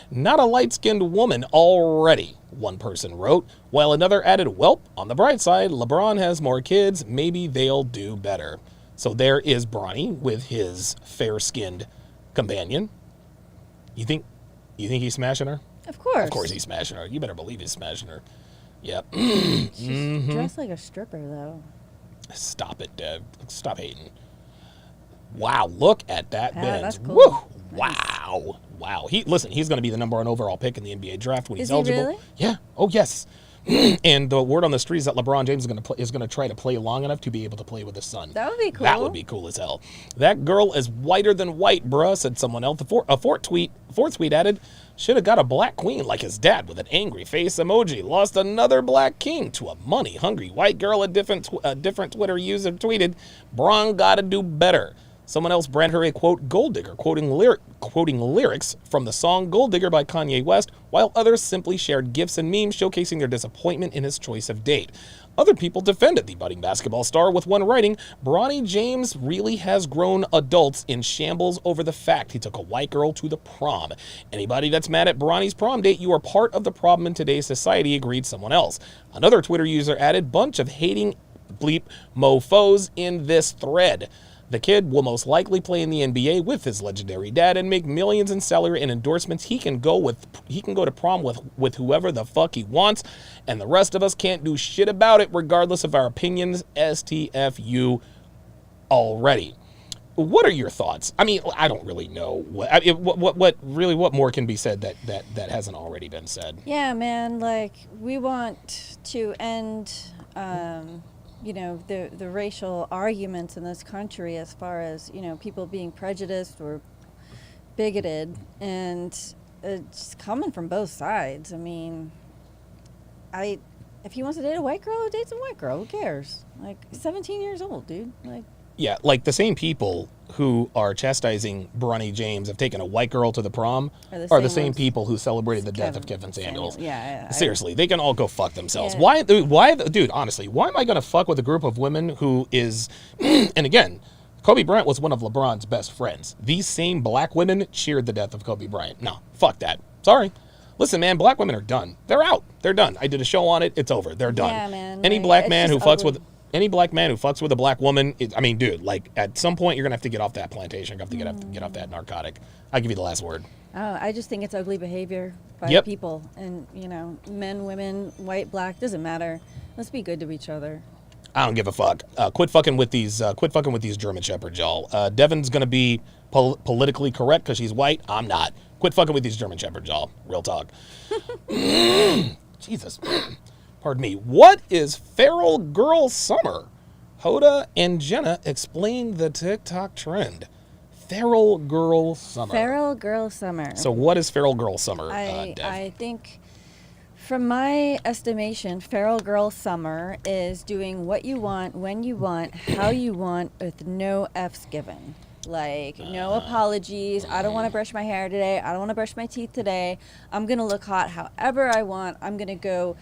Not a light-skinned woman already, one person wrote, while another added, welp, on the bright side, LeBron has more kids, maybe they'll do better. So there is Bronny with his fair-skinned companion. You think he's smashing her? Of course. Of course he's smashing her. You better believe he's smashing her. Yep. She's dressed like a stripper, though. Stop it, Dev. Stop hating. Wow, look at that Benz. That's cool. Woo! Nice. Wow. He's going to be the number 1 overall pick in the NBA draft when he's Is he eligible. really? Yeah. Oh, yes. And the word on the street is that LeBron James is going to try to play long enough to be able to play with his son. That would be cool. That would be cool as hell. That girl is whiter than white, bruh, said someone else. A fourth tweet added, should have got a black queen like his dad with an angry face emoji. Lost another black king to a money-hungry white girl. A different Twitter user tweeted, Bron gotta do better. Someone else branded her a, quote, gold digger, quoting lyrics from the song Gold Digger by Kanye West, while others simply shared gifs and memes showcasing their disappointment in his choice of date. Other people defended the budding basketball star, with one writing, Bronny James really has grown adults in shambles over the fact he took a white girl to the prom. Anybody that's mad at Bronny's prom date, you are part of the problem in today's society, agreed someone else. Another Twitter user added, bunch of hating bleep mofos in this thread. The kid will most likely play in the NBA with his legendary dad and make millions in salary and endorsements. He can go to prom with whoever the fuck he wants, and the rest of us can't do shit about it regardless of our opinions. STFU already. What are your thoughts? I mean, I don't really know what more can be said that hasn't already been said. Yeah, man, like we want to end the racial arguments in this country as far as, people being prejudiced or bigoted, and it's coming from both sides. I mean, if he wants to date a white girl, dates a white girl. Who cares? Like, 17 years old, dude. Like, yeah, like the same people who are chastising Bronny James of taking a white girl to the prom are the same people who celebrated the death of Kevin Samuels. Yeah. Seriously, they can all go fuck themselves. Yeah. Dude, honestly, why am I going to fuck with a group of women who is, and again, Kobe Bryant was one of LeBron's best friends. These same black women cheered the death of Kobe Bryant. No, fuck that. Sorry. Listen, man, black women are done. They're out. They're done. I did a show on it. It's over. They're done. Yeah, man. Any black man who fucks with a black woman, dude, like at some point you're gonna have to get off that plantation. You're gonna have to get off that narcotic. I'll give you the last word. I just think it's ugly behavior by people, and men, women, white, black, doesn't matter. Let's be good to each other. I don't give a fuck. Quit fucking with these German Shepherds, y'all. Devin's gonna be politically correct because she's white. I'm not. Quit fucking with these German Shepherds, y'all. Real talk. Jesus. Pardon me. What is Feral Girl Summer? Hoda and Jenna explain the TikTok trend. Feral Girl Summer. Feral Girl Summer. So what is Feral Girl Summer, Dev? I think, from my estimation, Feral Girl Summer is doing what you want, when you want, how you want, with no F's given. Like, no apologies. I don't want to brush my hair today. I don't want to brush my teeth today. I'm going to look hot however I want. I'm going to go,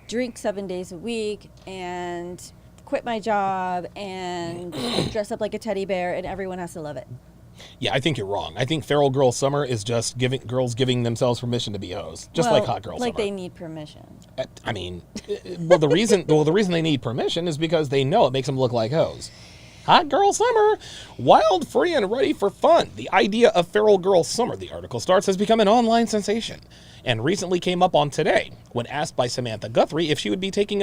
drink 7 days a week and quit my job and dress up like a teddy bear, and everyone has to love it. Yeah, I think you're wrong. I think Feral Girl Summer is just girls giving themselves permission to be hoes, just like Hot Girl Summer. Like they need permission. I mean, the reason they need permission is because they know it makes them look like hoes. Hot Girl Summer, wild, free, and ready for fun. The idea of Feral Girl Summer, the article starts, has become an online sensation and recently came up on Today when asked by Samantha Guthrie if she would be taking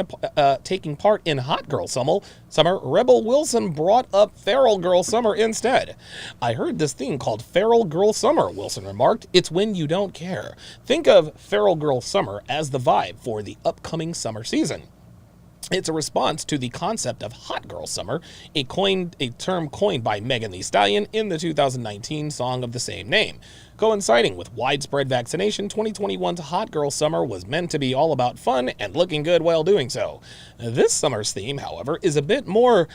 part in Hot Girl Summer. Rebel Wilson brought up Feral Girl Summer instead. I heard this thing called Feral Girl Summer, Wilson remarked. It's when you don't care. Think of Feral Girl Summer as the vibe for the upcoming summer season. It's a response to the concept of Hot Girl Summer, a term coined by Megan Thee Stallion in the 2019 song of the same name. Coinciding with widespread vaccination, 2021's Hot Girl Summer was meant to be all about fun and looking good while doing so. This summer's theme, however, is a bit more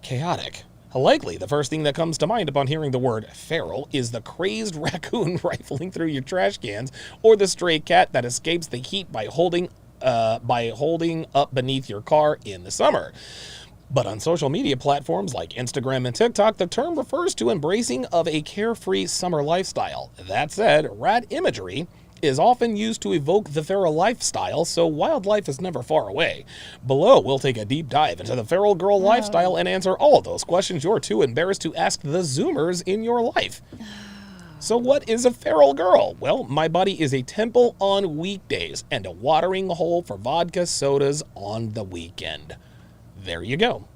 chaotic. Likely, the first thing that comes to mind upon hearing the word feral is the crazed raccoon rifling through your trash cans, or the stray cat that escapes the heat by holding up beneath your car in the summer. But on social media platforms like Instagram and TikTok, the term refers to embracing of a carefree summer lifestyle. That said, rat imagery is often used to evoke the feral lifestyle, so wildlife is never far away. Below, we'll take a deep dive into the feral girl lifestyle and answer all of those questions you're too embarrassed to ask the Zoomers in your life. So what is a feral girl? Well, my body is a temple on weekdays and a watering hole for vodka sodas on the weekend. There you go.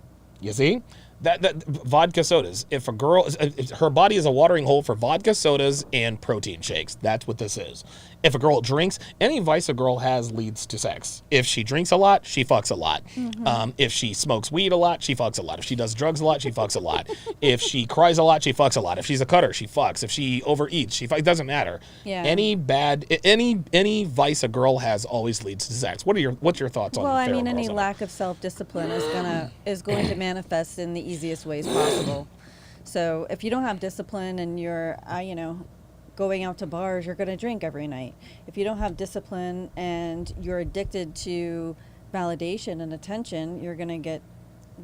You see? That vodka sodas. If her body is a watering hole for vodka sodas and protein shakes. That's what this is. If a girl drinks, any vice a girl has leads to sex. If she drinks a lot, she fucks a lot. Mm-hmm. If she smokes weed a lot, she fucks a lot. If she does drugs a lot, she fucks a lot. If she cries a lot, she fucks a lot. If she's a cutter, she fucks. If she overeats, she fucks. It doesn't matter. Yeah. Any vice a girl has always leads to sex. What's your thoughts on? Well, I mean, any lack of self-discipline is going to manifest in the easiest ways possible. So if you don't have discipline and you're, going out to bars, you're going to drink every night. If you don't have discipline and you're addicted to validation and attention, you're going to get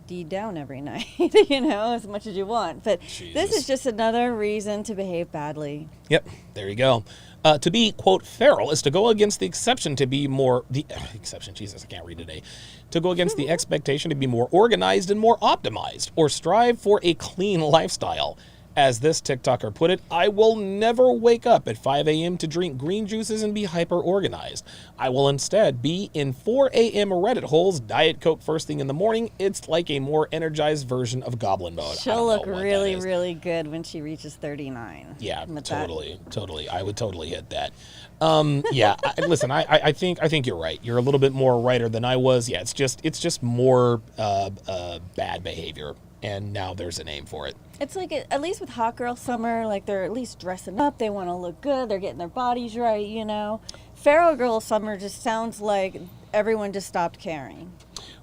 D'd down every night, as much as you want. But This is just another reason to behave badly. Yep, there you go. To be, quote, feral is to go against the exception to be more, Jesus, I can't read today. To go against the expectation to be more organized and more optimized, or strive for a clean lifestyle. As this TikToker put it, I will never wake up at 5 a.m. to drink green juices and be hyper-organized. I will instead be in 4 a.m. Reddit holes, Diet Coke first thing in the morning. It's like a more energized version of Goblin Mode. She'll look really, really good when she reaches 39. Yeah, totally. I would totally hit that. Listen, I think you're right. You're a little bit more writer than I was. Yeah, it's just more bad behavior. And now there's a name for it. It's like, at least with Hot Girl Summer, like they're at least dressing up. They want to look good. They're getting their bodies right, Feral Girl Summer just sounds like everyone just stopped caring.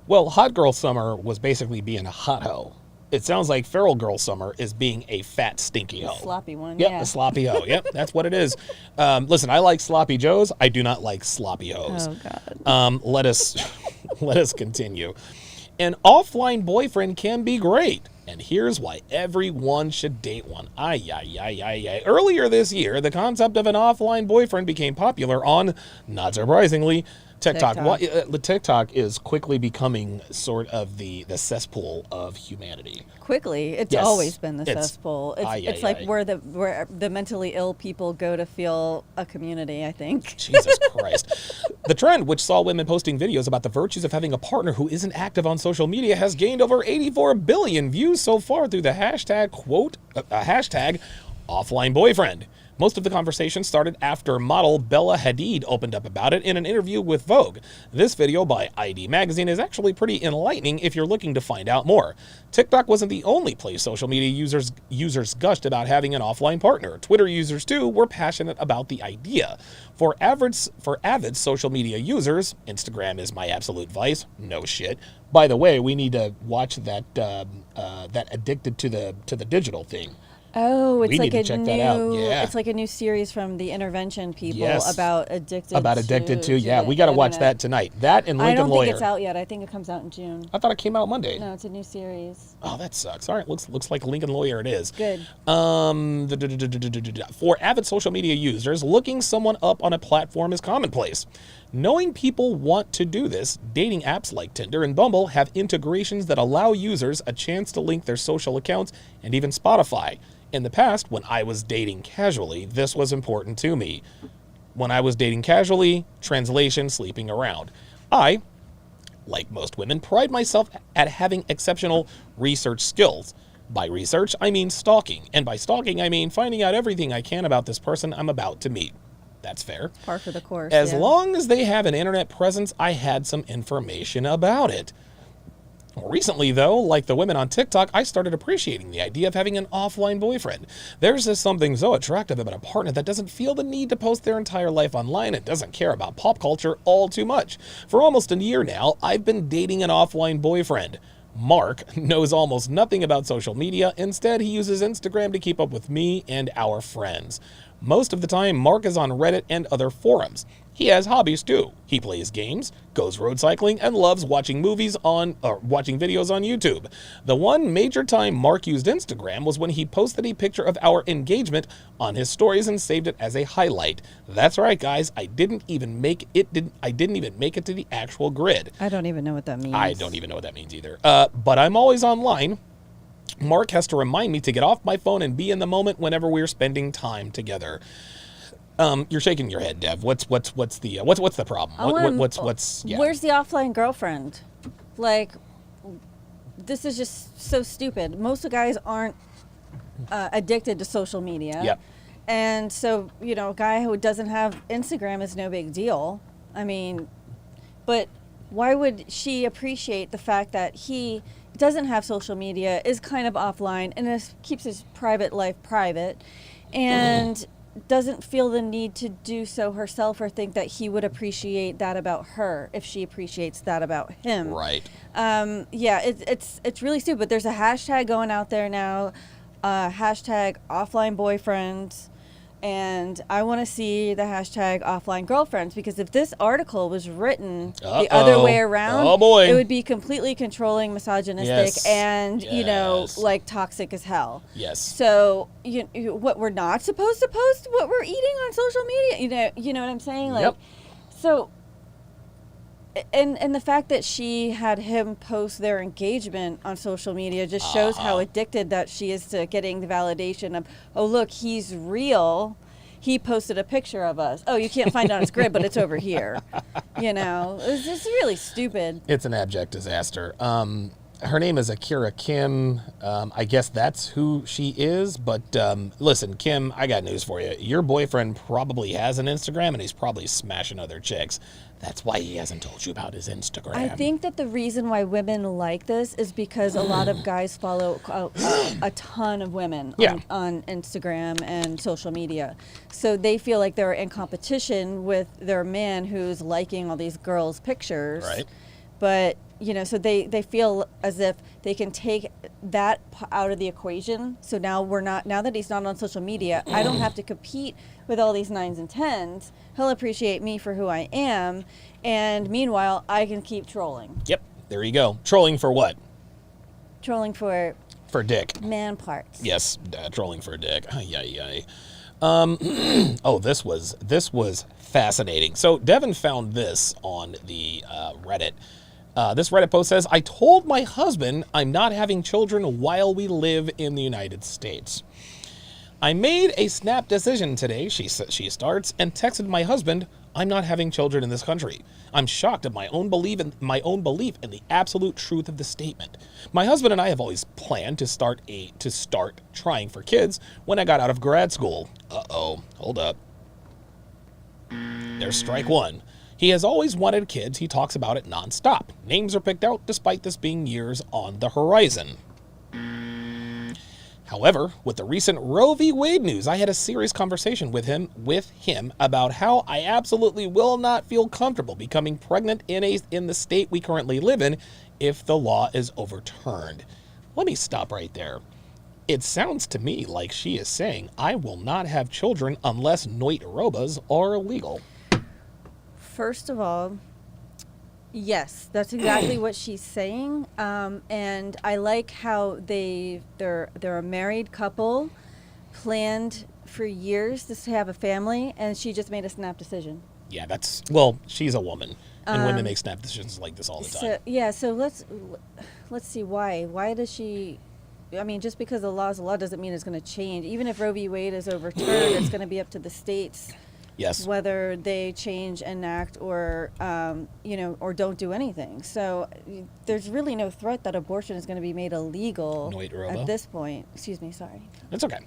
Well, Hot Girl Summer was basically being a hot hoe. It sounds like Feral Girl Summer is being a fat, stinky hoe. Sloppy one, Yep, yeah. a sloppy hoe. Yep, that's what it is. Listen, I like sloppy joes. I do not like sloppy hoes. Oh, God. Let us continue. An offline boyfriend can be great, and here's why everyone should date one. Earlier this year, the concept of an offline boyfriend became popular on, not surprisingly, TikTok. TikTok is quickly becoming sort of the cesspool of humanity. Quickly, it's always been the cesspool. It's like where the mentally ill people go to feel a community, I think. Jesus Christ. The trend, which saw women posting videos about the virtues of having a partner who isn't active on social media, has gained over 84 billion views so far through the hashtag offline boyfriend. Most of the conversation started after model Bella Hadid opened up about it in an interview with Vogue. This video by ID Magazine is actually pretty enlightening if you're looking to find out more. TikTok wasn't the only place social media users gushed about having an offline partner. Twitter users, too, were passionate about the idea. For avid social media users, Instagram is my absolute vice. No shit. By the way, we need to watch that Addicted to the Digital thing. Oh, it's we like need to check that out. Yeah. It's like a new series from the intervention people Yes. about addicted to Yeah, we got to watch that tonight. That and Lincoln I don't Lawyer. think it's out yet. I think it comes out in June. I thought it came out Monday. No, it's a new series. Oh, that sucks. All right, looks like Lincoln Lawyer it is. Good. For avid social media users, looking someone up on a platform is commonplace. Knowing people want to do this, dating apps like Tinder and Bumble have integrations that allow users a chance to link their social accounts, and even Spotify. In the past, when I was dating casually, this was important to me. When I was dating casually, translation, sleeping around. I, like most women, pride myself at having exceptional research skills. By research, I mean stalking. And by stalking, I mean finding out everything I can about this person I'm about to meet. That's fair. Par for the course. As long as they have an internet presence, I had some information about it. Recently, though, like the women on TikTok, I started appreciating the idea of having an offline boyfriend. There's just something so attractive about a partner that doesn't feel the need to post their entire life online and doesn't care about pop culture all too much. For almost a year now, I've been dating an offline boyfriend. Mark knows almost nothing about social media. Instead, he uses Instagram to keep up with me and our friends. Most of the time, Mark is on Reddit and other forums. He has hobbies too. He plays games, goes road cycling, and loves watching videos on YouTube. The one major time Mark used Instagram was when he posted a picture of our engagement on his stories and saved it as a highlight. That's right, guys. I didn't even make it to the actual grid. I don't even know what that means. I don't even know what that means either. But I'm always online. Mark has to remind me to get off my phone and be in the moment whenever we're spending time together. You're shaking your head, Dev. What's the problem? Where's the offline girlfriend? Like, this is just so stupid. Most of the guys aren't addicted to social media. Yep. And so, a guy who doesn't have Instagram is no big deal. I mean, but why would she appreciate the fact that he doesn't have social media, is kind of offline, and keeps his private life private, and doesn't feel the need to do so herself or think that he would appreciate that about her if she appreciates that about him. Right. It's really stupid. There's a hashtag going out there now, hashtag offline boyfriends, and I want to see the hashtag offline girlfriends, because if this article was written the other way around, it would be completely controlling, misogynistic, and like toxic as hell. Yes. So what we're not supposed to post, what we're eating on social media, you know what I'm saying? Like, yep. So. And the fact that she had him post their engagement on social media just shows how addicted that she is to getting the validation of, oh, look, he's real. He posted a picture of us. Oh, you can't find it on his grid, but it's over here. It's just really stupid. It's an abject disaster. Her name is Akira Kim. I guess that's who she is. But listen, Kim, I got news for you. Your boyfriend probably has an Instagram, and he's probably smashing other chicks. That's why he hasn't told you about his Instagram. I think that the reason why women like this is because a lot of guys follow a ton of women on Instagram and social media. So they feel like they're in competition with their man who's liking all these girls' pictures. Right. But, so they feel as if they can take that out of the equation. So now that he's not on social media, I don't have to compete with all these 9s and 10s. He'll appreciate me for who I am. And meanwhile, I can keep trolling. Yep. There you go. Trolling for what? Trolling for dick. Man parts. Yes. Trolling for dick. Ay. This was fascinating. So Devin found this on the Reddit. This Reddit post says, I told my husband I'm not having children while we live in the United States. I made a snap decision today, she starts, and texted my husband, I'm not having children in this country. I'm shocked at my own belief in the absolute truth of the statement. My husband and I have always planned to start trying for kids when I got out of grad school. Uh-oh, hold up. There's strike one. He has always wanted kids. He talks about it nonstop. Names are picked out despite this being years on the horizon. However, with the recent Roe v. Wade news, I had a serious conversation with him about how I absolutely will not feel comfortable becoming pregnant in the state we currently live in if the law is overturned. Let me stop right there. It sounds to me like she is saying I will not have children unless noit robas are illegal. First of all, yes, that's exactly what she's saying. And I like how they're a married couple, planned for years to have a family, and she just made a snap decision. Yeah, she's a woman, and women make snap decisions like this all the time. So let's see why. Why does she? I mean, just because the law is a law doesn't mean it's going to change. Even if Roe v. Wade is overturned, it's going to be up to the states. Yes. Whether they change, enact, or or don't do anything. So there's really no threat that abortion is going to be made illegal at this point. Excuse me, sorry. That's okay.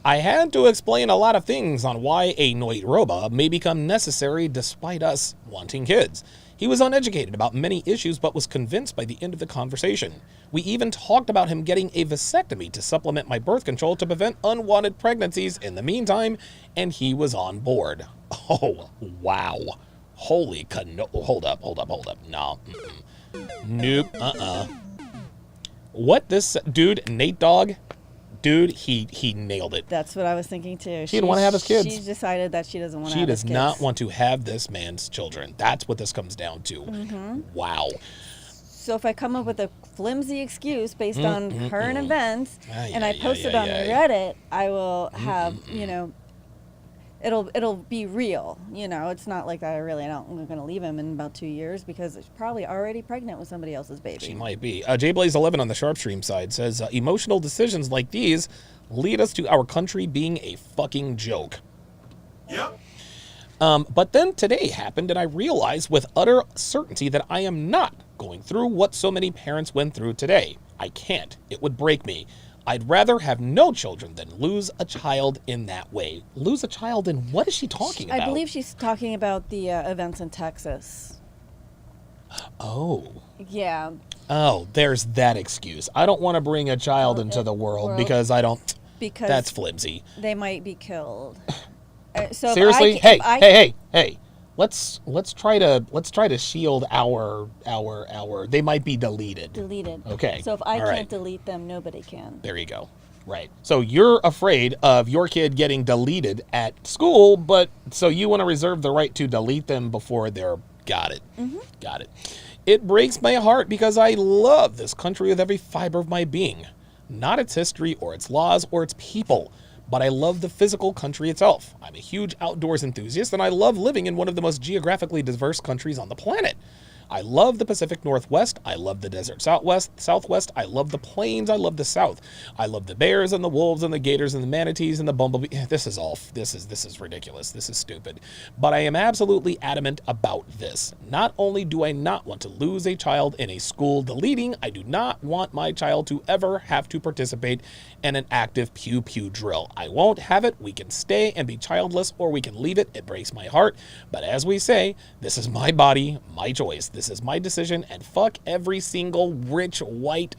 I had to explain a lot of things on why a noit roba may become necessary despite us wanting kids. He was uneducated about many issues, but was convinced by the end of the conversation. We even talked about him getting a vasectomy to supplement my birth control to prevent unwanted pregnancies in the meantime, and he was on board. Oh, wow. Holy hold up. No. Nope. What this dude, Nate Dogg? Dude, he nailed it. That's what I was thinking too. She didn't want to have his kids. She's decided that she doesn't want to have his kids. She does not want to have this man's children. That's what this comes down to. Mm-hmm. Wow. So if I come up with a flimsy excuse based on current events and I post it on Reddit, I will have, it'll be real. It's not like I'm going to leave him in about 2 years because she's probably already pregnant with somebody else's baby. She might be. JBlaze11 on the Sharpe stream side says, emotional decisions like these lead us to our country being a fucking joke. Yep. But then today happened and I realized with utter certainty that I am not going through what so many parents went through today. I can't. It would break me. I'd rather have no children than lose a child in that way. Lose a child in what is she talking about? I believe she's talking about the events in Texas. Oh. Yeah. Oh, there's that excuse. I don't want to bring a child into the world because I don't. Because that's flimsy. They might be killed. So seriously, hey. Let's try to shield our. They might be deleted. Deleted. Okay. So if I can't delete them, nobody can. There you go. Right. So you're afraid of your kid getting deleted at school, but so you want to reserve the right to delete them before they're got it. Mm-hmm. Got it. It breaks my heart because I love this country with every fiber of my being, not its history or its laws or its people. But I love the physical country itself. I'm a huge outdoors enthusiast, and I love living in one of the most geographically diverse countries on the planet. I love the Pacific Northwest. I love the desert Southwest. I love the plains. I love the South. I love the bears and the wolves and the gators and the manatees and the bumblebee. This is ridiculous. This is stupid. But I am absolutely adamant about this. Not only do I not want to lose a child in a school deleting, I do not want my child to ever have to participate in an active pew-pew drill. I won't have it. We can stay and be childless, or we can leave it. It breaks my heart. But as we say, this is my body, my choice. This is my decision, and fuck every single rich white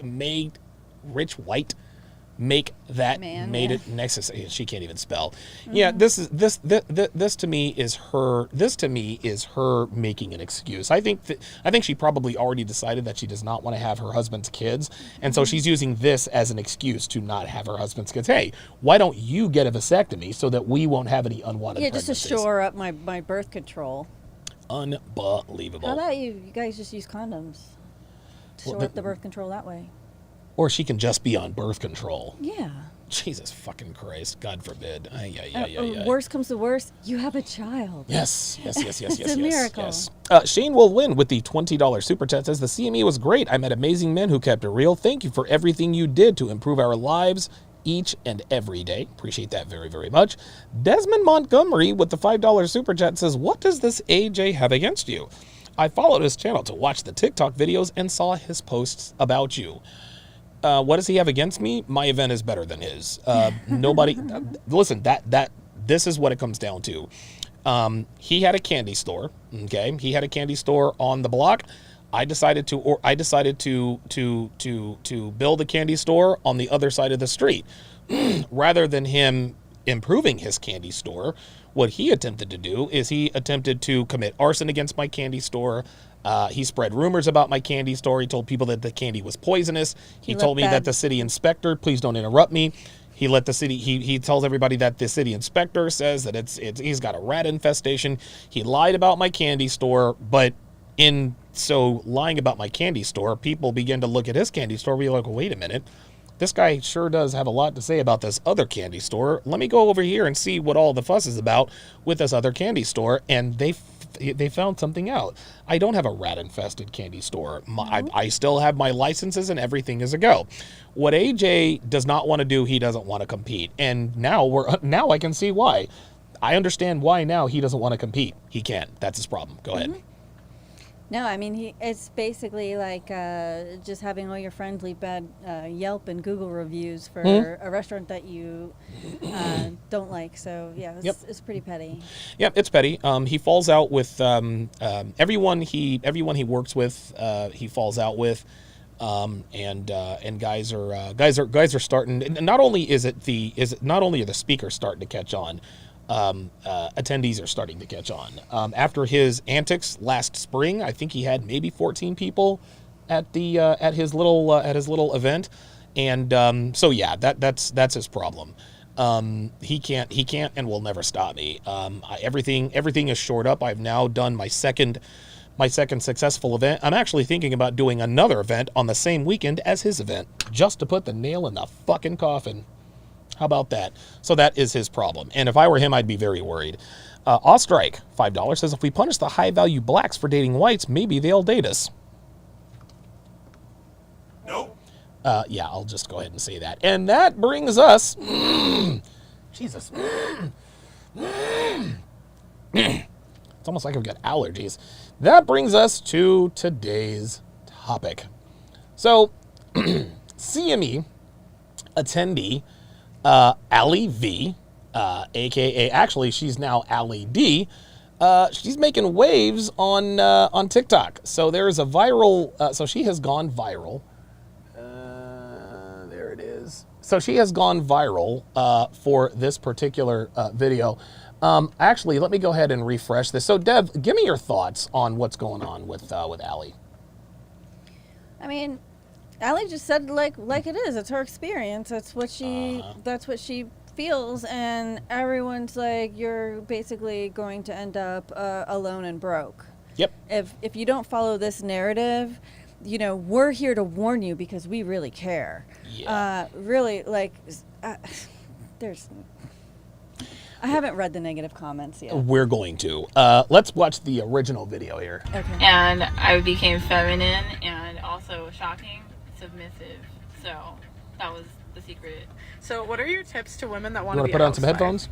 make that man, made it necessary. She can't even spell. Mm-hmm. Yeah, this to me is her. This to me is her making an excuse. I think she probably already decided that she does not want to have her husband's kids, and so she's using this as an excuse to not have her husband's kids. Hey, why don't you get a vasectomy so that we won't have any unwanted pregnancies? Just to shore up my birth control. Unbelievable. How about you guys just use condoms to shore up the birth control that way? Or she can just be on birth control. Yeah. Jesus fucking Christ. God forbid. Worst comes to worst, you have a child. Yes. It's a miracle. Yes. Shane will win with the $20 super chat. Says the CME was great. I met amazing men who kept it real. Thank you for everything you did to improve our lives each and every day. Appreciate that very, very much. Desmond Montgomery with the $5 super chat says, what does this AJ have against you? I followed his channel to watch the TikTok videos and saw his posts about you. What does he have against me? My event is better than his. Nobody, listen, this is what it comes down to. He had a candy store. Okay. He had a candy store on the block. I decided to build a candy store on the other side of the street. Rather than him improving his candy store, what he attempted to do is he attempted to commit arson against my candy store. He spread rumors about my candy store. He told people that the candy was poisonous. He told me that the city inspector, please don't interrupt me. He let the city, he tells everybody that the city inspector says that he's got a rat infestation. He lied about my candy store, but so lying about my candy store, people begin to look at his candy store. We're like, well, wait a minute. This guy sure does have a lot to say about this other candy store. Let me go over here and see what all the fuss is about with this other candy store. And they found something out. I don't have a rat-infested candy store. I still have my licenses and everything is a go. What AJ does not want to do, he doesn't want to compete. And now I can see why. I understand why now he doesn't want to compete. He can't. That's his problem. Go ahead. No, I mean, it's basically like just having all your friends leave bad Yelp and Google reviews for a restaurant that you don't like. So, yeah, it's pretty petty. Yeah, it's petty. He falls out with everyone he works with. He falls out with, and guys are starting. Not only are the speakers starting to catch on. Attendees are starting to catch on. After his antics last spring, I think he had maybe 14 people at his little event, and so yeah, that's his problem. He can't and will never stop me. Everything is shored up. I've now done my second successful event. I'm actually thinking about doing another event on the same weekend as his event, just to put the nail in the fucking coffin. How about that? So that is his problem. And if I were him, I'd be very worried. Ostrike, $5, says, if we punish the high-value blacks for dating whites, maybe they'll date us. Nope. Yeah, I'll just go ahead and say that. And that brings us... Jesus. It's almost like I've got allergies. That brings us to today's topic. So, CME attendee... Allie V, aka actually she's now Allie D. She's making waves on TikTok. So there's a viral. So she has gone viral. There it is. So she has gone viral for this particular video. Actually, let me go ahead and refresh this. So Dev, give me your thoughts on what's going on with Allie. I mean, Allie just said like it is. It's her experience. That's what she feels, and everyone's like, you're basically going to end up alone and broke. Yep. If you don't follow this narrative, we're here to warn you because we really care. Yeah. Really, there's. I haven't read the negative comments yet. We're going to. Let's watch the original video here. Okay. And I became feminine and also shocking. Submissive. So that was the secret. So what are your tips to women that want You to want be to put on some housewives?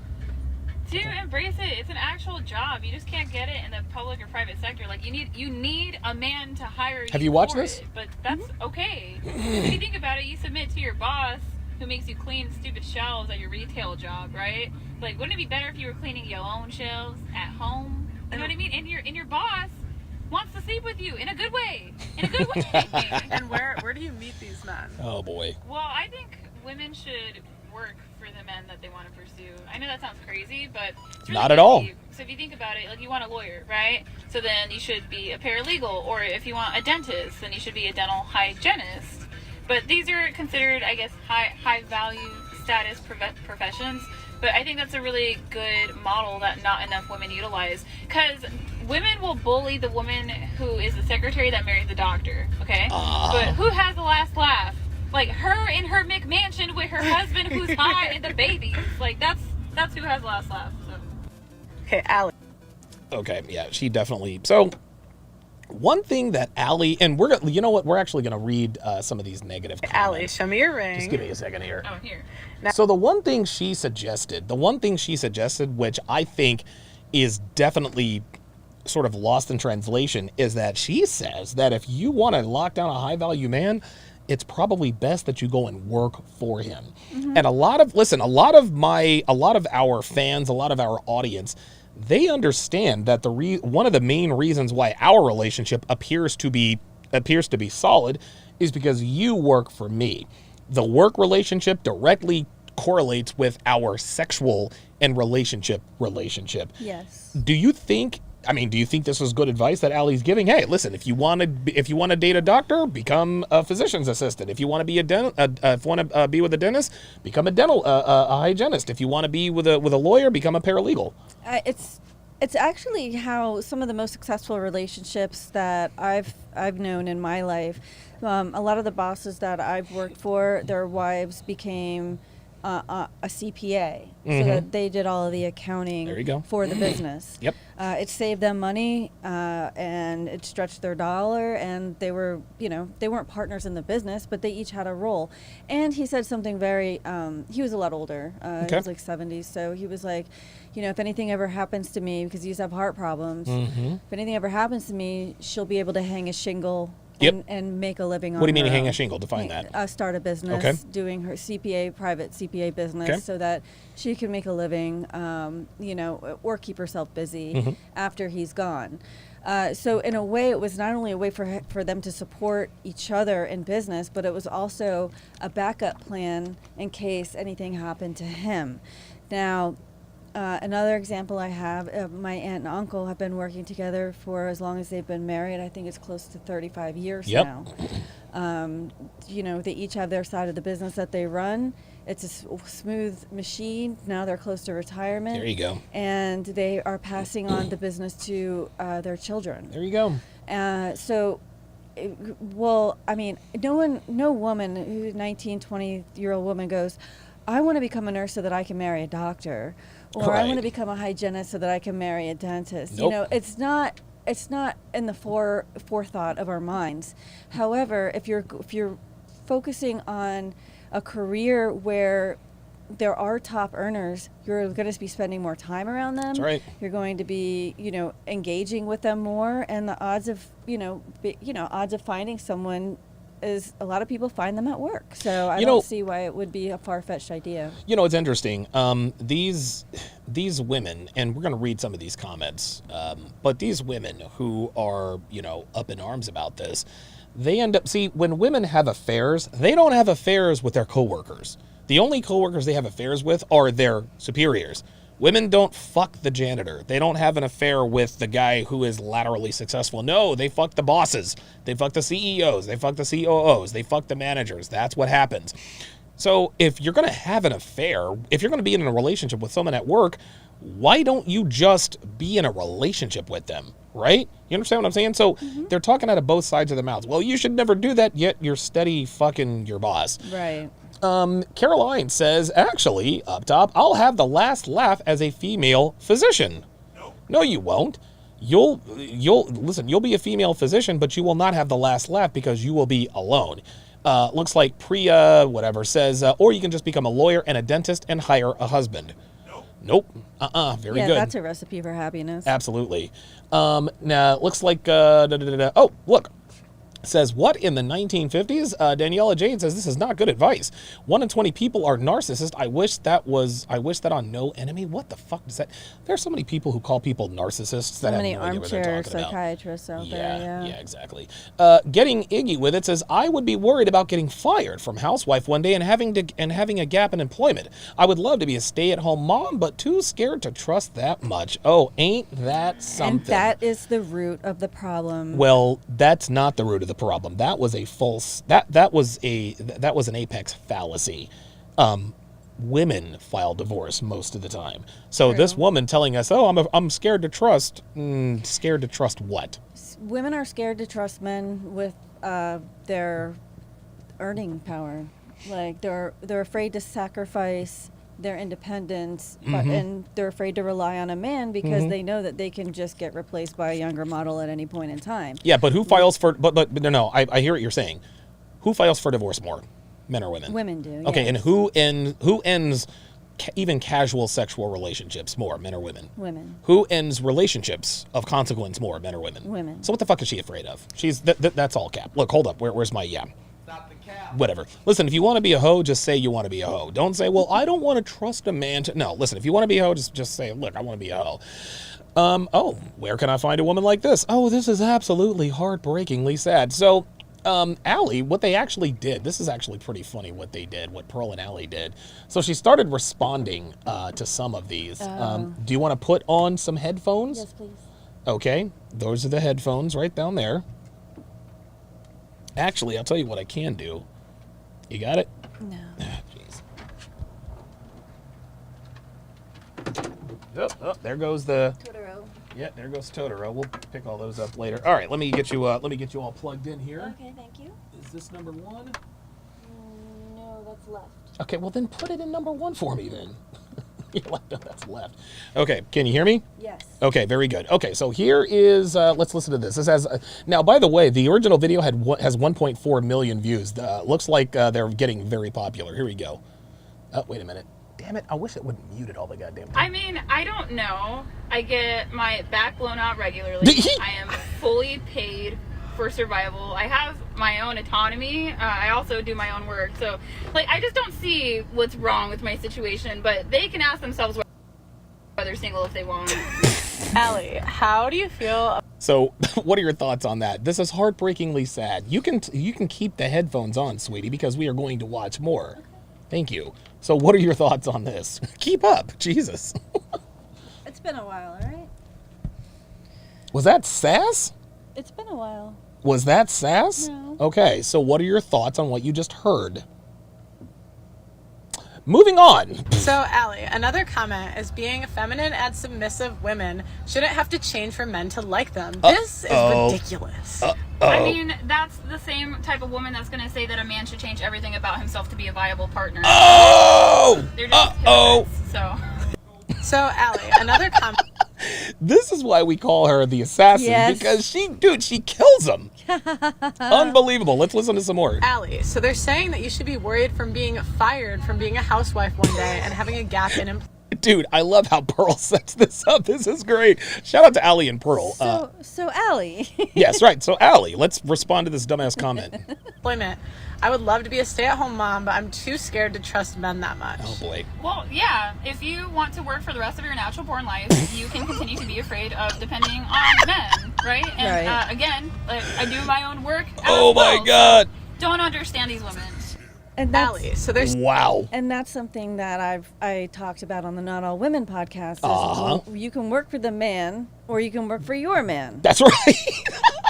headphones? To embrace it. It's an actual job. You just can't get it in the public or private sector. Like you need a man to hire you. Have you watched for this? it, but that's okay. If you think about it, you submit to your boss who makes you clean stupid shelves at your retail job, right? Like, wouldn't it be better if you were cleaning your own shelves at home? You know what I mean? And your boss wants to sleep with you in a good way. In a good way. And where do you meet these men? Oh boy. Well, I think women should work for the men that they want to pursue. I know that sounds crazy, but it's really Not at all. easy. So if you think about it, like you want a lawyer, right? So then you should be a paralegal, or if you want a dentist, then you should be a dental hygienist. But these are considered, I guess, high value status professions. But I think that's a really good model that not enough women utilize. Because women will bully the woman who is the secretary that married the doctor, okay? But who has the last laugh? Like her in her McMansion with her husband who's high and the babies. Like that's who has the last laugh. So. Okay, Allie. Okay, yeah, she definitely. So One thing that Allie, and you know what? We're actually going to read some of these negative comments. Allie, show me your ring. Just give me a second here. Oh, here. So the one thing she suggested, which I think is definitely sort of lost in translation, is that she says that if you want to lock down a high value man, it's probably best that you go and work for him. Mm-hmm. And a lot of our fans, a lot of our audience, they understand that one of the main reasons why our relationship appears to be solid is because you work for me. The work relationship directly correlates with our sexual and relationship. Yes. Do you think this is good advice that Allie's giving? Hey, listen, if you want to date a doctor, become a physician's assistant. If you want to be be with a dentist, become a hygienist. If you want to be with a lawyer, become a paralegal. It's actually how some of the most successful relationships that I've known in my life. A lot of the bosses that I've worked for, their wives became a CPA, so that they did all of the accounting for the business. Yep. It saved them money, and it stretched their dollar, and they weren't partners in the business, but they each had a role. And he said something very, he was a lot older, he was like 70s, so he was like, if anything ever happens to me, because he used to have heart problems, if anything ever happens to me, she'll be able to hang a shingle and make a living on What do you mean her hang a own. shingle? Define that. Start a business, doing her private CPA business, so that she can make a living, or keep herself busy after he's gone. So in a way, it was not only a way for them to support each other in business, but it was also a backup plan in case anything happened to him. Now, another example I have, my aunt and uncle have been working together for as long as they've been married. I think it's close to 35 years now. They each have their side of the business that they run. It's a smooth machine. Now they're close to retirement. There you go. And they are passing on the business to their children. There you go. No woman, who's 19, 20-year-old woman goes, I want to become a nurse so that I can marry a doctor. Or I want to become a hygienist so that I can marry a dentist. Nope. It's not in the forethought of our minds. However, if you're focusing on a career where there are top earners, you're going to be spending more time around them. That's right. You're going to be, engaging with them more, and the odds of, odds of finding someone is a lot of people find them at work. So I don't see why it would be a far-fetched idea. It's interesting. These women, and we're going to read some of these comments, but these women who are, up in arms about this, they end up, when women have affairs, they don't have affairs with their coworkers. The only coworkers they have affairs with are their superiors. Women don't fuck the janitor. They don't have an affair with the guy who is laterally successful. No, they fuck the bosses. They fuck the CEOs. They fuck the COOs. They fuck the managers. That's what happens. So if you're going to have an affair, if you're going to be in a relationship with someone at work, why don't you just be in a relationship with them, right? You understand what I'm saying? So they're talking out of both sides of their mouths. Well, you should never do that, yet you're steady fucking your boss. Right. Caroline says, actually, up top, I'll have the last laugh as a female physician. No, you won't. You'll be a female physician, but you will not have the last laugh because you will be alone. Looks like Priya, whatever, says, or you can just become a lawyer and a dentist and hire a husband. Nope. Very good. Yeah, that's a recipe for happiness. Absolutely. Now, looks like, oh, look. Says, what in the 1950s? Daniela Jade says, this is not good advice. 1 in 20 people are narcissists. I wish that on No Enemy. What the fuck does that? There's so many people who call people narcissists that have no idea what they're armchair talking about. psychiatrists out there. Yeah, exactly. Getting Iggy with it says, I would be worried about getting fired from housewife one day and having a gap in employment. I would love to be a stay-at-home mom, but too scared to trust that much. Oh, ain't that something? And that is the root of the problem. Well, that's not the root of the problem. That was a false. That was an apex fallacy. Women file divorce most of the time. So True. This woman telling us, "Oh, I'm scared to trust." Scared to trust what? Women are scared to trust men with their earning power. Like they're afraid to sacrifice their independence, and they're afraid to rely on a man because they know that they can just get replaced by a younger model at any point in time. Yeah, but who files for? But no. I hear what you're saying. Who files for divorce more, men or women? Women do. Okay, yes. and who ends even casual sexual relationships more, men or women? Women. Who ends relationships of consequence more, men or women? Women. So what the fuck is she afraid of? She's that's all cap. Look, hold up. Where's my Stop the cap. Whatever. Listen, if you want to be a hoe, just say you want to be a hoe. Don't say, well, I don't want to trust a man to... No, listen, if you want to be a hoe, just say, look, I want to be a hoe. Oh, where can I find a woman like this? Oh, this is absolutely heartbreakingly sad. So, Allie, what they actually did, this is actually pretty funny what they did, what Pearl and Allie did. So she started responding to some of these. Do you want to put on some headphones? Yes, please. Okay, those are the headphones right down there. Actually, I'll tell you what I can do. You got it? No. Jeez. Oh, there goes the... Totoro. Yeah, there goes Totoro. We'll pick all those up later. All right, let me get you all plugged in here. Okay, thank you. Is this number 1? No, that's left. Okay, well then put it in number 1 for me then. No, that's left. Okay, can you hear me? Yes. Okay, very good. Okay, so here is, let's listen to this. This has, now by the way, the original video has 1.4 million views. Looks like they're getting very popular. Here we go. Oh, wait a minute. Damn it, I wish it wouldn't mute it all the goddamn time. I mean, I don't know. I get my back blown out regularly. I am fully paid for survival. I have my own autonomy. I also do my own work. So, like, I just don't see what's wrong with my situation, but they can ask themselves whether they're single if they want. Allie, how do you feel? So, what are your thoughts on that? This is heartbreakingly sad. You can keep the headphones on, sweetie, because we are going to watch more. Thank you. So, what are your thoughts on this? Keep up. Jesus. It's been a while, all right? Was that sass? It's been a while. Was that sass? No. Okay, so what are your thoughts on what you just heard? Moving on. So, Allie, another comment is being feminine and submissive women shouldn't have to change for men to like them. This is ridiculous. I mean, that's the same type of woman that's going to say that a man should change everything about himself to be a viable partner. They're just hypocrites, so. So, Allie, another comment. This is why we call her the assassin, Yes. because she kills them. Unbelievable. Let's listen to some more. Allie, so they're saying that you should be worried from being fired from being a housewife one day and having a gap in employment. Dude, I love how Pearl sets this up. This is great. Shout out to Allie and Pearl. So Allie. Yes, right. So, Allie, let's respond to this dumbass comment. I would love to be a stay-at-home mom, but I'm too scared to trust men that much. Oh, boy. Well, yeah, if you want to work for the rest of your natural born life, you can continue to be afraid of depending on men, right? And Right. Again, I do my own work. Oh, my God. Don't understand these women. And that's, Allie, so there's Wow. and that's something that I talked about on the Not All Women podcast. Is Uh-huh. you can work for the man or you can work for your man. That's right.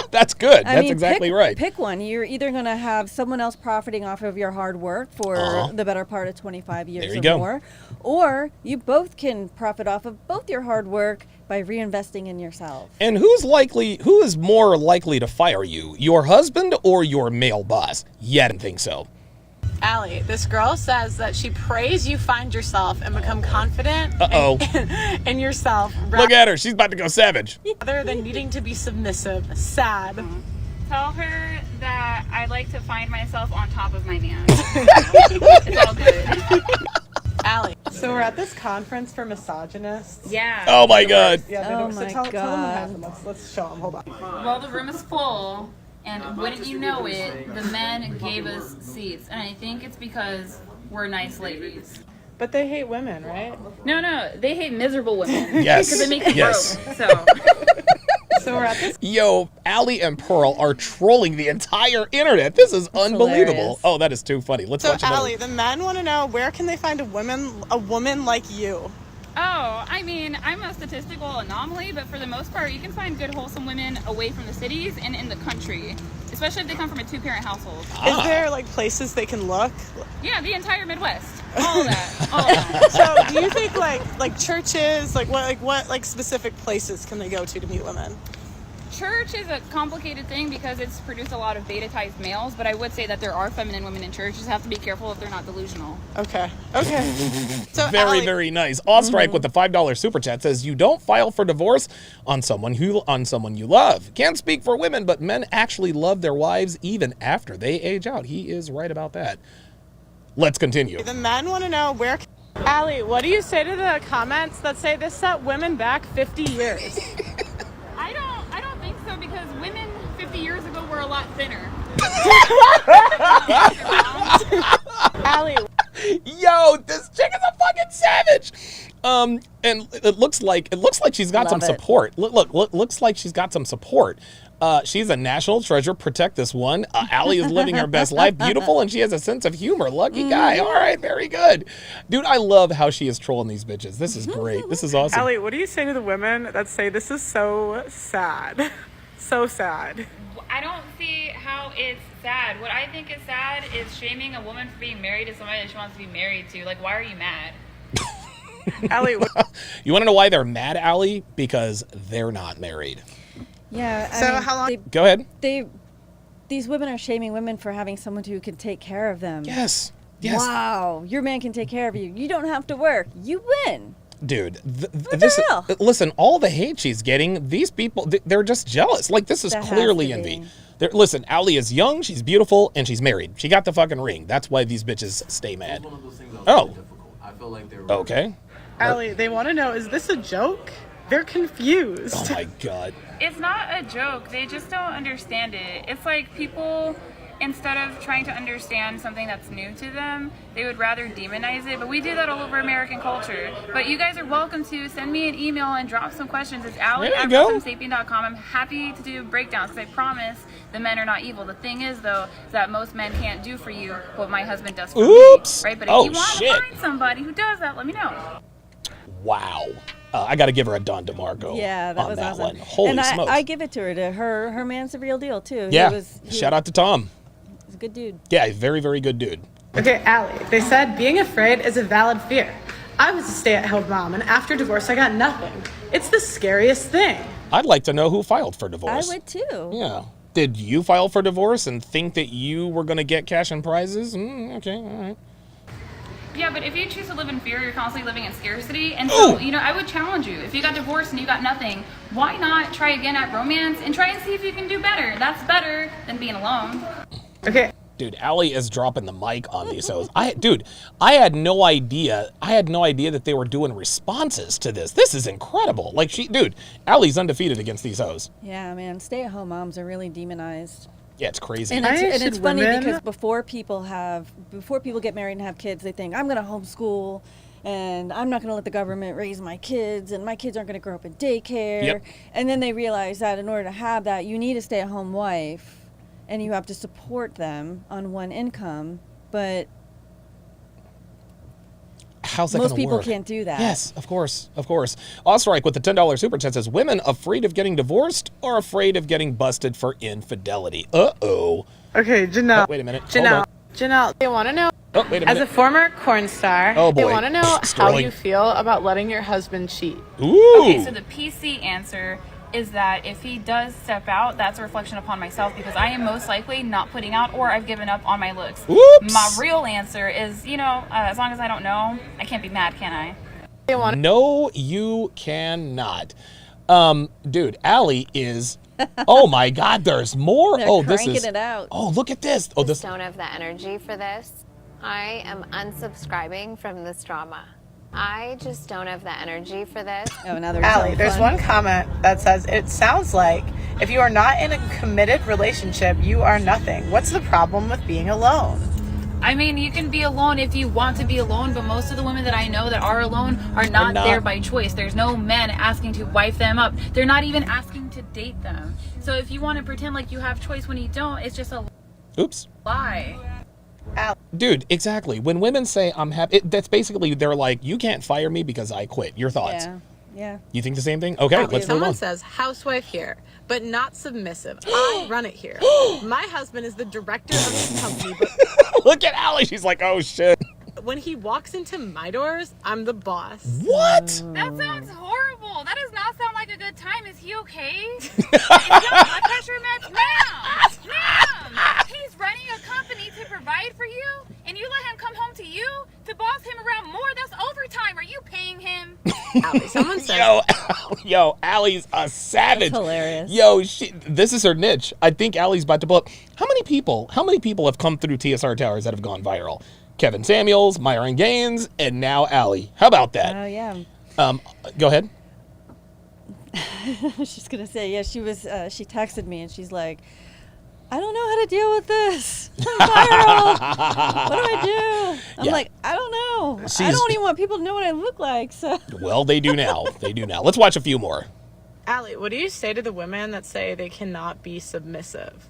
That's good. I That's mean, exactly pick, right. Pick one. You're either going to have someone else profiting off of your hard work for the better part of 25 years There you or go. more, or you both can profit off of both your hard work by reinvesting in yourself. And who is more likely to fire you, your husband or your male boss? Yeah, I didn't think so. Allie, this girl says that she prays you find yourself and become confident in yourself Look at her. She's about to go savage. rather than needing to be submissive. Sad. Tell her that I like to find myself on top of my man. It's all good. Allie. So we're at this conference for misogynists. Yeah. Oh, my God. Yeah, Oh so my tell them what God. happened. Let's show them. Hold on. Well, the room is full, and wouldn't you know it, the men gave us seats. And I think it's because we're nice ladies. But they hate women, right? No, they hate miserable women. Yes. Because they make them Yes. broke. So. So we're at this. Yo, Allie and Pearl are trolling the entire internet. This is unbelievable. hilarious. Oh, that is too funny. Let's So watch another. Allie, the men want to know, where can they find a woman like you? Oh, I mean, I'm a statistical anomaly, but for the most part, you can find good, wholesome women away from the cities and in the country, especially if they come from a two-parent household. Is there like places they can look? Yeah, the entire Midwest. All of that. All of that. So do you think like churches, like what specific places can they go to meet women? church is a complicated thing because it's produced a lot of beta-type males, but I would say that there are feminine women in church. Just have to be careful if they're not delusional. Okay. So Very, Allie, very nice. Ostrike with the $5 super chat says, you don't file for divorce on someone you love. Can't speak for women, but men actually love their wives even after they age out. He is right about that. Let's continue. the men want to know where. Allie, what do you say to the comments that say this set women back 50 years? I don't think so because women 50 years ago were a lot thinner. Allie, Yo, this chick is a fucking savage. And it looks like she's got some support. Looks like she's got some support. She's a national treasure. Protect this one. Allie is living her best life. Beautiful, and she has a sense of humor. Lucky guy. All right, very good. Dude, I love how she is trolling these bitches. This is great. This is awesome. Allie, what do you say to the women that say this is so sad? So sad. I don't see how it's sad. What I think is sad is shaming a woman for being married to somebody that she wants to be married to. Like, why are you mad? Allie, You want to know why they're mad, Allie? Because they're not married. Yeah. So how long? Go ahead. These women are shaming women for having someone who can take care of them. Yes. Wow, your man can take care of you. You don't have to work. You win. Dude, What the hell? listen, all the hate she's getting, these people, they're just jealous. Like, this is That has clearly to envy. be. Listen, Allie is young, she's beautiful, and she's married. She got the fucking ring. That's why these bitches stay mad. One of those things that was Oh. really difficult. I feel like they were Okay. Allie, they want to know, is this a joke? They're confused. Oh my God. It's not a joke. They just don't understand it. It's like people, instead of trying to understand something that's new to them, they would rather demonize it. But we do that all over American culture. But you guys are welcome to send me an email and drop some questions. It's Allie There you at go. Wholesomesapien.com. I'm happy to do breakdowns because I promise the men are not evil. The thing is, though, is that most men can't do for you what my husband does for Oops. me. Right? But if Oh, you want shit. to find somebody who does that, let me know. Wow. I got to give her a Don DeMarco Yeah, that on was that awesome. one. Holy and smokes. I give it to her. Her man's the real deal too. Yeah. Shout out to Tom. He's a good dude. Yeah, very, very good dude. Okay, Allie, they said being afraid is a valid fear. I was a stay-at-home mom, and after divorce, I got nothing. It's the scariest thing. I'd like to know who filed for I divorce. would too. Yeah. Did you file for divorce and think that you were going to get cash and prizes? Okay, all right. Yeah, but if you choose to live in fear, you're constantly living in scarcity. And so, I would challenge you. If you got divorced and you got nothing, why not try again at romance and try and see if you can do better? That's better than being alone. Okay, Dude, Allie is dropping the mic on these shows. I had no idea. I had no idea that they were doing responses to this. This is incredible. Like, Allie's undefeated against these hoes. Yeah, man. Stay-at-home moms are really demonized. Yeah, it's crazy. And Why it's should funny women- because before people get married and have kids, they think I'm going to homeschool and I'm not going to let the government raise my kids and my kids aren't going to grow up in daycare. Yep. And then they realize that in order to have that, you need a stay-at-home wife and you have to support them on one income, but How's that most gonna people work? can't do that. Yes, of course, of course. Ostrike with the $10 super chat says, women afraid of getting divorced or afraid of getting busted for infidelity? Uh-oh. Okay, Janelle. Oh, wait a minute. Hold on. Janelle, they want to know, Oh, wait a as a minute. former porn star, Oh, they boy. want to know how Sterling. you feel about letting your husband cheat. Ooh. Okay, so the PC answer is that if he does step out, that's a reflection upon myself because I am most likely not putting out or I've given up on my looks. Oops. My real answer is, as long as I don't know, I can't be mad, can I? They want No, you cannot. Dude, Allie is... Oh, my God, there's more? They're This cranking is... it out. Oh, look at this. Oh, this... Don't have the energy for this. I am unsubscribing from this drama. I just don't have the energy for this. Oh, now they're Allie, so there's fun. one comment that says, it sounds like if you are not in a committed relationship, you are nothing. What's the problem with being alone? I mean, you can be alone if you want to be alone, but most of the women that I know that are alone are not there by choice. There's no men asking to wife them up. They're not even asking to date them. So if you want to pretend like you have choice when you don't, it's just a Oops. lie. Dude, exactly. When women say, I'm happy, that's basically, they're like, you can't fire me because I quit. Your thoughts? Yeah. Yeah. You think the same thing? Okay, let's move Someone on. says housewife here, but not submissive. I run it here. My husband is the director of this company, but Look at Allie. She's like, oh, shit. when he walks into my doors, I'm the boss. What? That sounds horrible. That does not sound like a good good time. Is he okay? Is he on blood pressure meds? Ma'am! He's running a company to provide for you, and you let him come home to you to boss him around more? That's overtime. Are you paying him? Allie, someone said... Yo, Allie's a savage. That's hilarious. Yo, this is her niche. I think Allie's about to blow up. How many people have come through TSR Towers that have gone viral? Kevin Samuels, Myron Gaines, and now Allie. How about that? Oh, yeah. Go ahead. I was just going to say, yeah, she texted me and she's like, I don't know how to deal with this. I'm viral. What do I do? I'm like, I don't know. I don't even want people to know what I look like. So. Well, they do now. Let's watch a few more. Allie, what do you say to the women that say they cannot be submissive?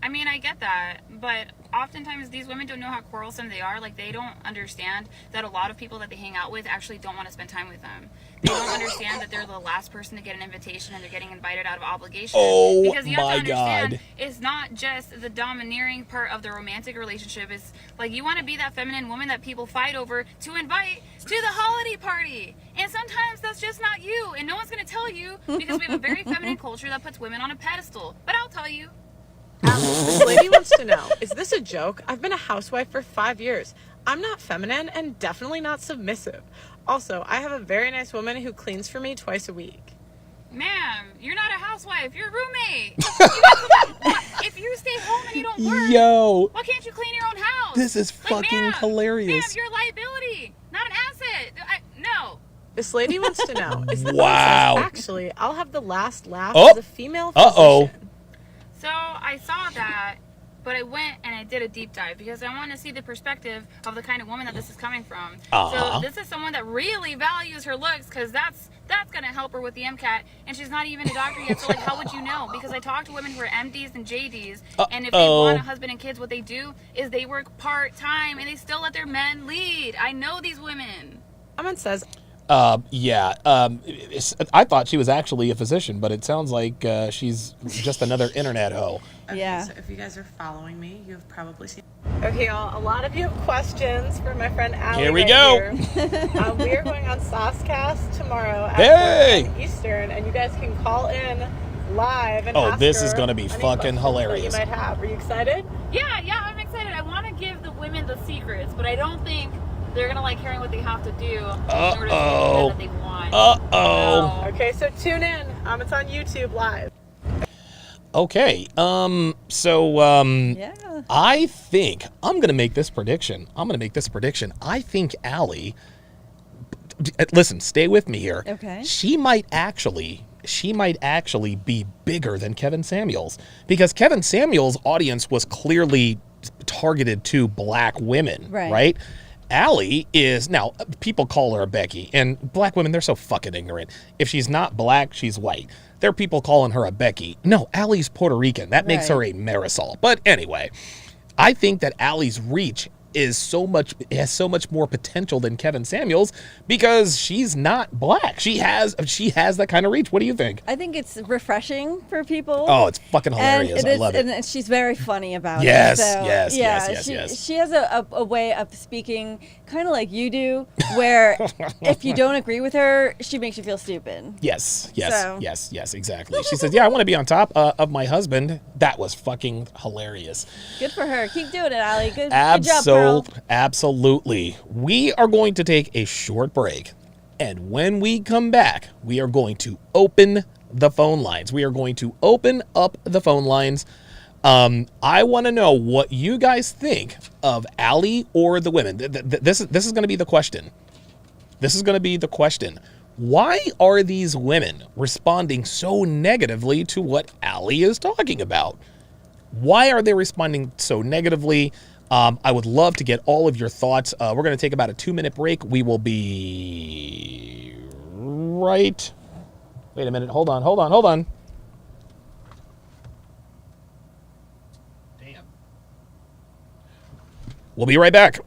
I mean, I get that, but oftentimes these women don't know how quarrelsome they are. Like, they don't understand that a lot of people that they hang out with actually don't want to spend time with them. They don't understand that they're the last person to get an invitation and they're getting invited out of obligation. Oh, because you have to understand, God. It's not just the domineering part of the romantic relationship. It's like you want to be that feminine woman that people fight over to invite to the holiday party. And sometimes that's just not you, and no one's going to tell you because we have a very feminine culture that puts women on a pedestal. But I'll tell you. This lady wants to know, is this a joke? I've been a housewife for 5 years. I'm not feminine and definitely not submissive. Also, I have a very nice woman who cleans for me twice a week. Ma'am, you're not a housewife. You're a roommate. If you stay home and you don't work, Yo, why can't you clean your own house? this is fucking hilarious. Ma'am, you're a liability, not an asset. No. This lady wants to know, is this Wow. actually, I'll have the last laugh as a female physician. So I saw that, but I went and I did a deep dive because I want to see the perspective of the kind of woman that this is coming from. So this is someone that really values her looks because that's going to help her with the MCAT, and she's not even a doctor yet. So, like, how would you know? Because I talk to women who are MDs and JDs, and if they want a husband and kids, what they do is they work part-time, and they still let their men lead. I know these women. Someone says... I thought she was actually a physician, but it sounds like she's just another internet hoe. Okay, yeah. So if you guys are following me, you've probably seen... Okay, y'all, a lot of you have questions for my friend Allie. Here we go. We are going on Saucecast tomorrow at 4 p.m. Eastern, and you guys can call in live and ask this her is going to be any fucking questions hilarious. that you might have. Are you excited? Yeah, I'm excited. I want to give the women the secrets, but I don't think they're going to like hearing what they have to do in order to get the men that they want. Okay, so tune in. It's on YouTube live. Okay, Yeah. I think I'm going to make this prediction. I think Allie, listen, stay with me here. Okay. She might actually be bigger than Kevin Samuels, because Kevin Samuels' audience was clearly targeted to black women, right? Allie is, now, people call her a Becky, and black women, they're so fucking ignorant. If she's not black, she's white. There are people calling her a Becky. No, Allie's Puerto Rican. That makes her a Marisol. But anyway, I think that Allie's reach has so much more potential than Kevin Samuels because she's not black. She has that kind of reach. What do you think? I think it's refreshing for people. Oh, it's fucking hilarious. I love it. And she's very funny about it. Yes, So, yes. She has a way of speaking kind of like you do, where if you don't agree with her, she makes you feel stupid. Yes, exactly. She says, yeah, I want to be on top of my husband. That was fucking hilarious. Good for her. Keep doing it, Allie. Good job, girl. Absolutely. We are going to take a short break. And when we come back, we are going to open the phone lines. We are going to open up the phone lines. I want to know what you guys think of Allie or the women. This is going to be the question. Why are these women responding so negatively to what Allie is talking about? Why are they responding so negatively? I would love to get all of your thoughts. We're going to take about a 2-minute break. We will be right. Wait a minute. Hold on. Damn. We'll be right back.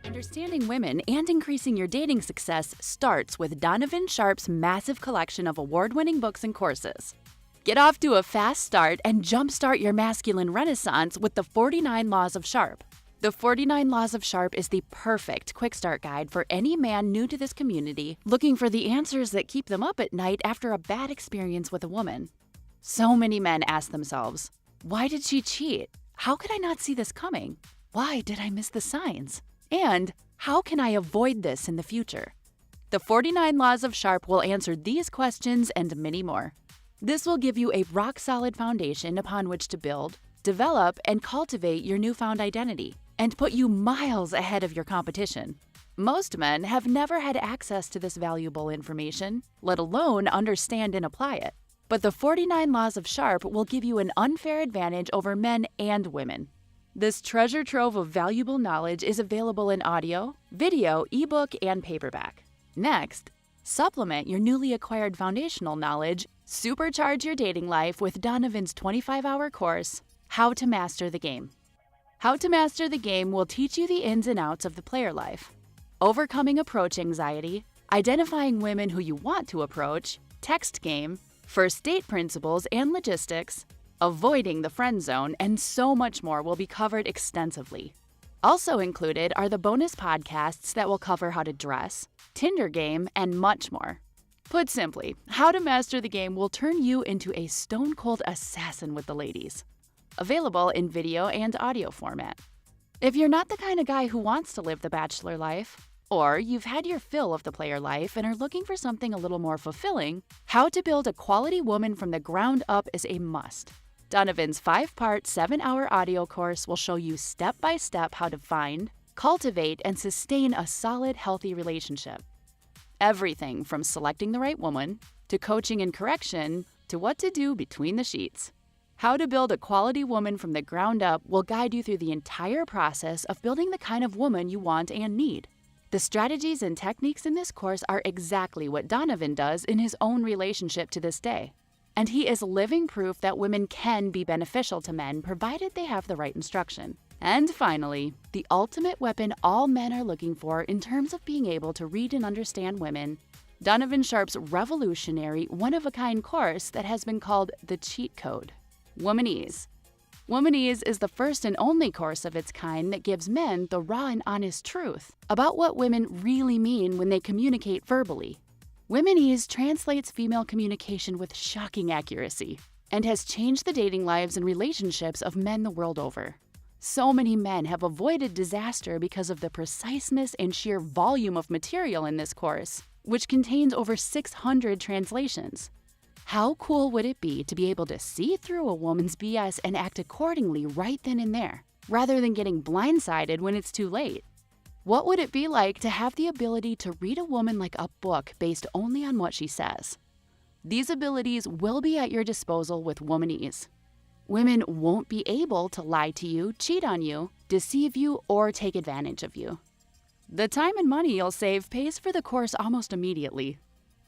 Understanding women and increasing your dating success starts with Donovan Sharpe's massive collection of award-winning books and courses. Get off to a fast start and jumpstart your masculine renaissance with the 49 Laws of Sharpe. The 49 Laws of Sharpe is the perfect quick start guide for any man new to this community looking for the answers that keep them up at night after a bad experience with a woman. So many men ask themselves, why did she cheat? How could I not see this coming? Why did I miss the signs? And how can I avoid this in the future? The 49 Laws of Sharpe will answer these questions and many more. This will give you a rock-solid foundation upon which to build, develop, and cultivate your newfound identity, and put you miles ahead of your competition. Most men have never had access to this valuable information, let alone understand and apply it. But the 49 Laws of Sharpe will give you an unfair advantage over men and women. This treasure trove of valuable knowledge is available in audio, video, ebook, and paperback. Next, supplement your newly acquired foundational knowledge, supercharge your dating life with Donovan's 25-hour course, How to Master the Game. How to Master the Game will teach you the ins and outs of the player life, overcoming approach anxiety, identifying women who you want to approach, text game, first date principles and logistics, avoiding the friend zone, and so much more will be covered extensively. Also included are the bonus podcasts that will cover how to dress, Tinder game, and much more. Put simply, How to Master the Game will turn you into a stone-cold assassin with the ladies. Available in video and audio format. If you're not the kind of guy who wants to live the bachelor life, or you've had your fill of the player life and are looking for something a little more fulfilling, How to Build a Quality Woman from the Ground Up is a must. Donovan's 5-part, 7-hour audio course will show you step-by-step how to find, cultivate, and sustain a solid, healthy relationship. Everything from selecting the right woman, to coaching and correction, to what to do between the sheets. How to Build a Quality Woman from the Ground Up will guide you through the entire process of building the kind of woman you want and need. The strategies and techniques in this course are exactly what Donovan does in his own relationship to this day. And he is living proof that women can be beneficial to men provided they have the right instruction. And finally, the ultimate weapon all men are looking for in terms of being able to read and understand women, Donovan Sharpe's revolutionary, one-of-a-kind course that has been called the cheat code, Womanese. Womanese is the first and only course of its kind that gives men the raw and honest truth about what women really mean when they communicate verbally. Womanese translates female communication with shocking accuracy and has changed the dating lives and relationships of men the world over. So many men have avoided disaster because of the preciseness and sheer volume of material in this course, which contains over 600 translations. How cool would it be to be able to see through a woman's BS and act accordingly right then and there, rather than getting blindsided when it's too late? What would it be like to have the ability to read a woman like a book based only on what she says? These abilities will be at your disposal with Womanese. Women won't be able to lie to you, cheat on you, deceive you, or take advantage of you. The time and money you'll save pays for the course almost immediately.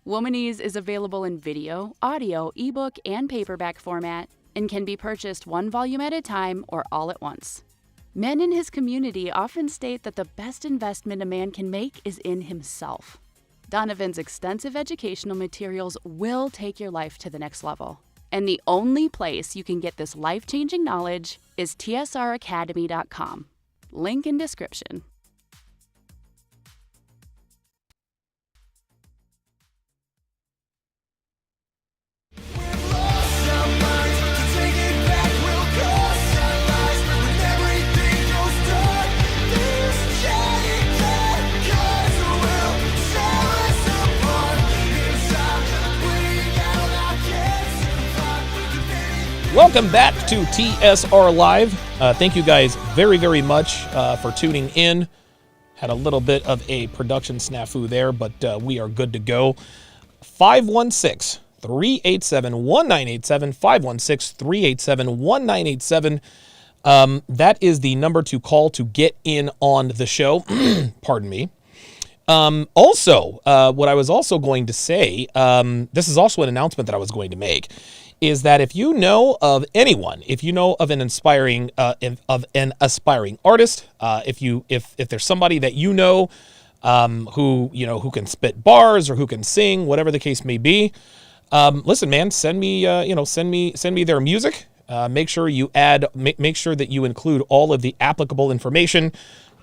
Womanese is available in video, audio, ebook, and paperback format and can be purchased one volume at a time or all at once. Men in his community often state that the best investment a man can make is in himself. Donovan's extensive educational materials will take your life to the next level. And the only place you can get this life-changing knowledge is tsracademy.com. Link in description. Welcome back to TSR Live. Thank you guys very, very much for tuning in. Had a little bit of a production snafu there, but we are good to go. 516-387-1987, 516-387-1987. That is the number to call to get in on the show. Pardon me. Also, what I was also going to say, this is also an announcement that I was going to make, is that if you know of anyone, if you know of an aspiring artist, if there's somebody that you know who can spit bars or who can sing, whatever the case may be, Listen, man, send me their music. Make sure you make sure that you include all of the applicable information,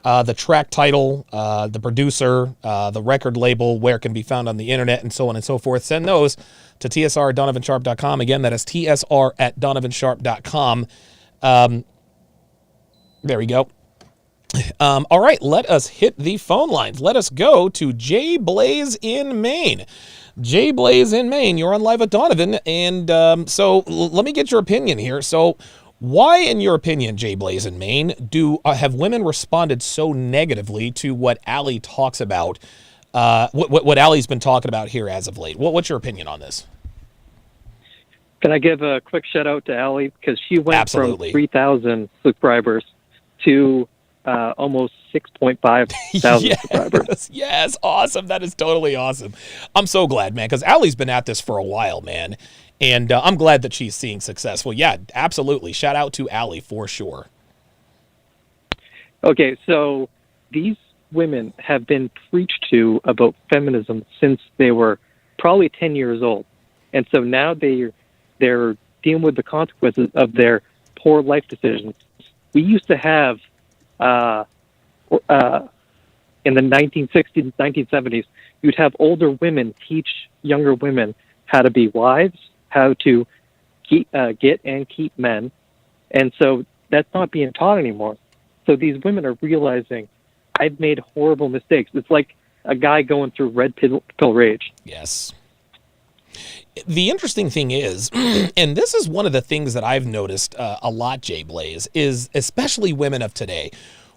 the track title, the producer, the record label, where it can be found on the internet, and so on and so forth. Send those to tsr@donovansharpe.com. Again, that is tsr@donovansharpe.com. There we go. All right, let us hit the phone lines. Let us go to Jay Blaze in Maine. Jay Blaze in Maine, you're on Live with Donovan, and so let me get your opinion here. So why, in your opinion, Jay Blaze in Maine, have women responded so negatively to what Allie talks about, what Allie's been talking about here as of late? What's your opinion on this? Can I give a quick shout out to Allie, because she went Absolutely. from 3,000 subscribers to almost 6,500 subscribers. Yes, awesome. That is totally awesome. I'm so glad, man, because Allie's been at this for a while, man, and I'm glad that she's seeing success. Well, yeah, absolutely. Shout out to Allie for sure. Okay, so these women have been preached to about feminism since they were probably 10 years old, and so now they're dealing with the consequences of their poor life decisions. We used to have, in the 1960s, 1970s, you'd have older women teach younger women how to be wives, how to get and keep men, and so that's not being taught anymore. So these women are realizing, I've made horrible mistakes. It's like a guy going through red pill rage. Yes. The interesting thing is, and this is one of the things that I've noticed a lot, Jay Blaze, is especially women of today.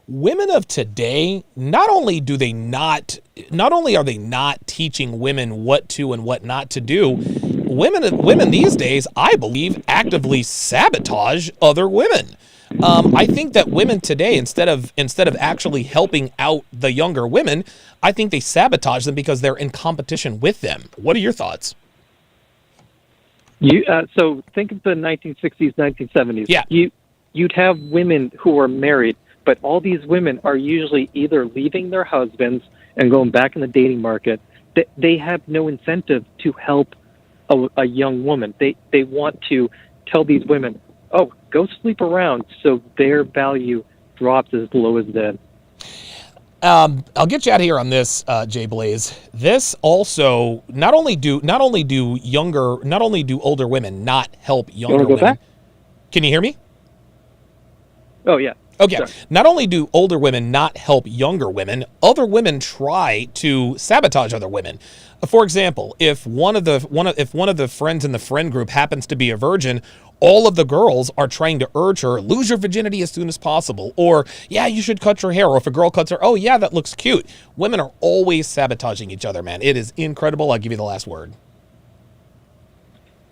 Women of today, not only are they not teaching women what to and what not to do, women these days, I believe, actively sabotage other women. I think that women today, instead of actually helping out the younger women, I think they sabotage them because they're in competition with them. What are your thoughts? So think of the 1960s, 1970s. Yeah. You'd have women who are married, but all these women are usually either leaving their husbands and going back in the dating market. They have no incentive to help a young woman. They want to tell these women, oh, go sleep around, so their value drops as low as dead. I'll get you out of here on this, Jay Blaze. This also not only do older women not help younger women. Back? Can you hear me? Oh yeah. Okay. Sorry. Not only do older women not help younger women, other women try to sabotage other women. For example, if one of the friends in the friend group happens to be a virgin, all of the girls are trying to urge her, lose your virginity as soon as possible, or yeah, you should cut your hair, or if a girl cuts her, oh yeah, that looks cute. Women are always sabotaging each other, man. It is incredible. I'll give you the last word.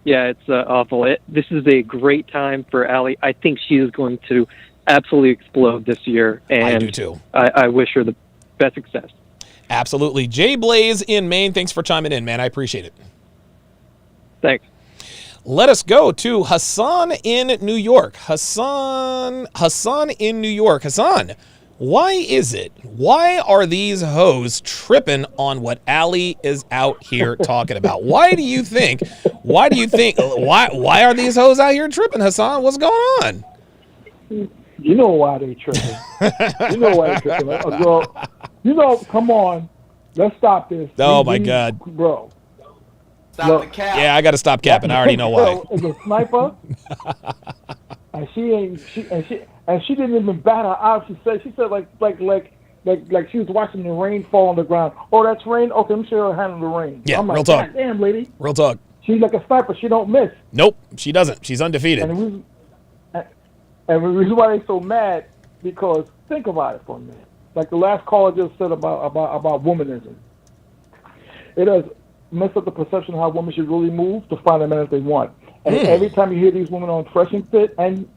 Yeah, it's awful. This is a great time for Allie. I think she is going to absolutely explode this year, and I do too. I wish her the best success. Absolutely. Jay Blaze in Maine, thanks for chiming in, man. I appreciate it. Thanks. Let us go to Hassan in New York. Hassan in New York. Hassan, why are these hoes tripping on what Allie is out here talking about? Why are these hoes out here tripping, Hassan? What's going on? You know why they tripping. Girl, come on. Let's stop this. Oh, my God. Bro. Stop the cap. Yeah, I got to stop capping. I already know why. Is a sniper, and she didn't even bat her eye. She said like she was watching the rain fall on the ground. Oh, that's rain. Okay, I'm sure I'll handle the rain. Yeah, I'm like, real talk. God damn, lady. Real talk. She's like a sniper. She don't miss. Nope, she doesn't. She's undefeated. And the reason why they're so mad, because think about it for a minute. Like the last caller just said about womanism. It has messed up the perception of how women should really move to find a man that they want. And every time you hear these women on Fresh and Fit and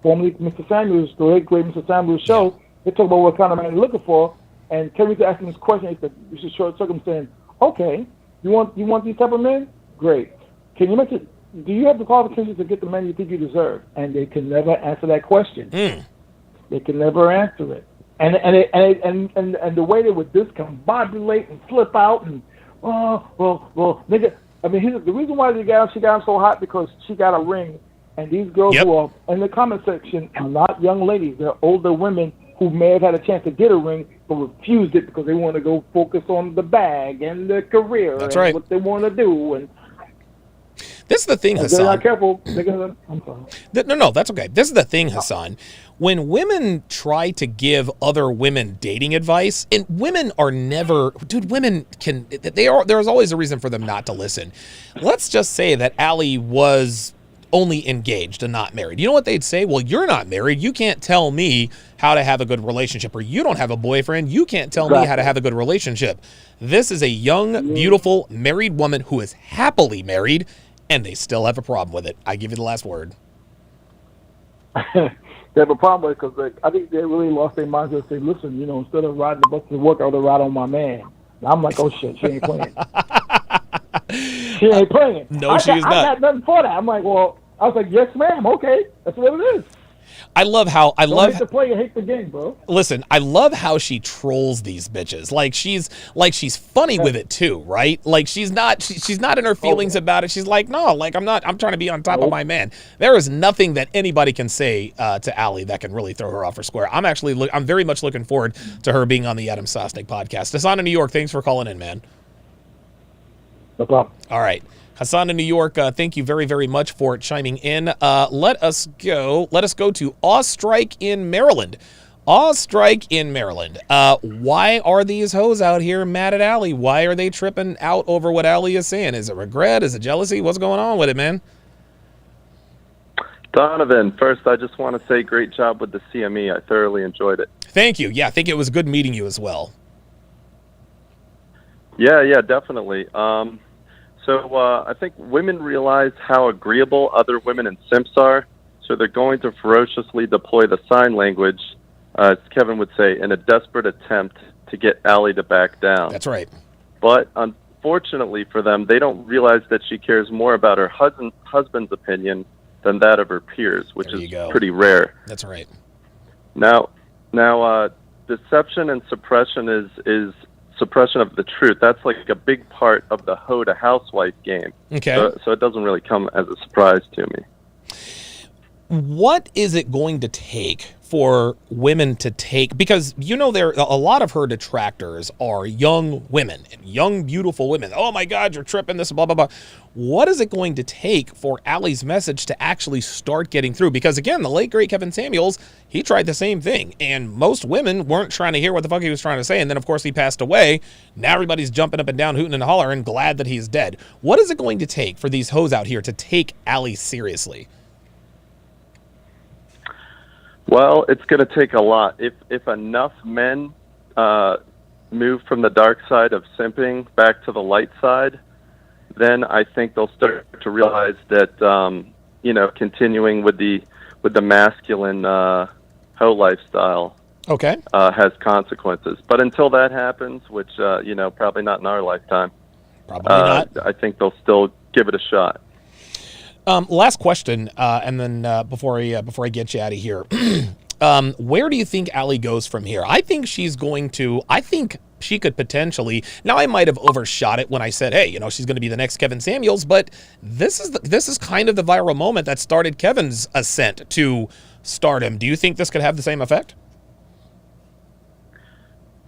formerly Mr. Samuels, the late great Mr. Samuels show, they talk about what kind of man they're looking for. And Kerry's asking this question, it's a short circumstance. Okay, you want these type of men? Great. Can you mention? Do you have the qualifications to get the man you think you deserve? And they can never answer that question. They can never answer it. And the way they would discombobulate and flip out and well, nigga, I mean, the reason why she got him so hot because she got a ring, and these girls who are in the comment section are not young ladies. They're older women who may have had a chance to get a ring but refused it because they want to go focus on the bag and the career and what they want to do. And this is the thing, Hassan. If they're not careful, they're gonna. I'm sorry. No, that's okay. This is the thing, Hassan. When women try to give other women dating advice, and women are never, dude, women can, there's always a reason for them not to listen. Let's just say that Allie was only engaged and not married. You know what they'd say? Well, you're not married. You can't tell me how to have a good relationship. Or you don't have a boyfriend. You can't tell me how to have a good relationship. This is a young, beautiful, married woman who is happily married, and they still have a problem with it. I give you the last word. They have a problem with it because I think they really lost their minds and say, listen, instead of riding the bus to work, I would ride on my man. And I'm like, oh, shit, she ain't playing. She ain't playing. No, she is not. I got nothing for that. I'm like, well, I was like, yes, ma'am. Okay. That's what it is. I love hate the play, hate the game, bro. Listen, I love how she trolls these bitches. Like she's funny with it too, right? Like she's not in her feelings about it. She's like, no, like I'm trying to be on top of my man. There is nothing that anybody can say to Allie that can really throw her off her square. I'm very much looking forward to her being on the Adam Sosnick podcast. Hassan in New York, thanks for calling in, man. No problem. All right. Hassan in New York, thank you very, very much for chiming in. Let us go to Ostrike in Maryland. Ostrike in Maryland. Why are these hoes out here mad at Allie? Why are they tripping out over what Allie is saying? Is it regret? Is it jealousy? What's going on with it, man? Donovan, first, I just want to say great job with the CME. I thoroughly enjoyed it. Thank you. Yeah, I think it was good meeting you as well. Yeah, definitely. So I think women realize how agreeable other women and simps are, so they're going to ferociously deploy the sign language, as Kevin would say, in a desperate attempt to get Allie to back down. That's right. But unfortunately for them, they don't realize that she cares more about her husband's opinion than that of her peers, which is pretty rare. That's right. Now, deception and suppression is suppression of the truth. That's like a big part of the hoe to housewife game. Okay. So it doesn't really come as a surprise to me. What is it going to take for women to take, because there a lot of her detractors are young women, young beautiful women. Oh my God, you're tripping, this blah blah blah. What is it going to take for Allie's message to actually start getting through? Because again, the late great Kevin Samuels, he tried the same thing, and most women weren't trying to hear what the fuck he was trying to say. And then of course he passed away. Now everybody's jumping up and down, hooting and hollering, glad that he's dead. What is it going to take for these hoes out here to take Allie seriously? Well, it's going to take a lot. If enough men move from the dark side of simping back to the light side, then I think they'll start to realize that continuing with the masculine hoe lifestyle has consequences. But until that happens, which probably not in our lifetime, probably not. I think they'll still give it a shot. Last question, and then before I get you out of here, where do you think Allie goes from here? I think she's going to. I think she could potentially. Now I might have overshot it when I said, hey, she's going to be the next Kevin Samuels, but this is kind of the viral moment that started Kevin's ascent to stardom. Do you think this could have the same effect?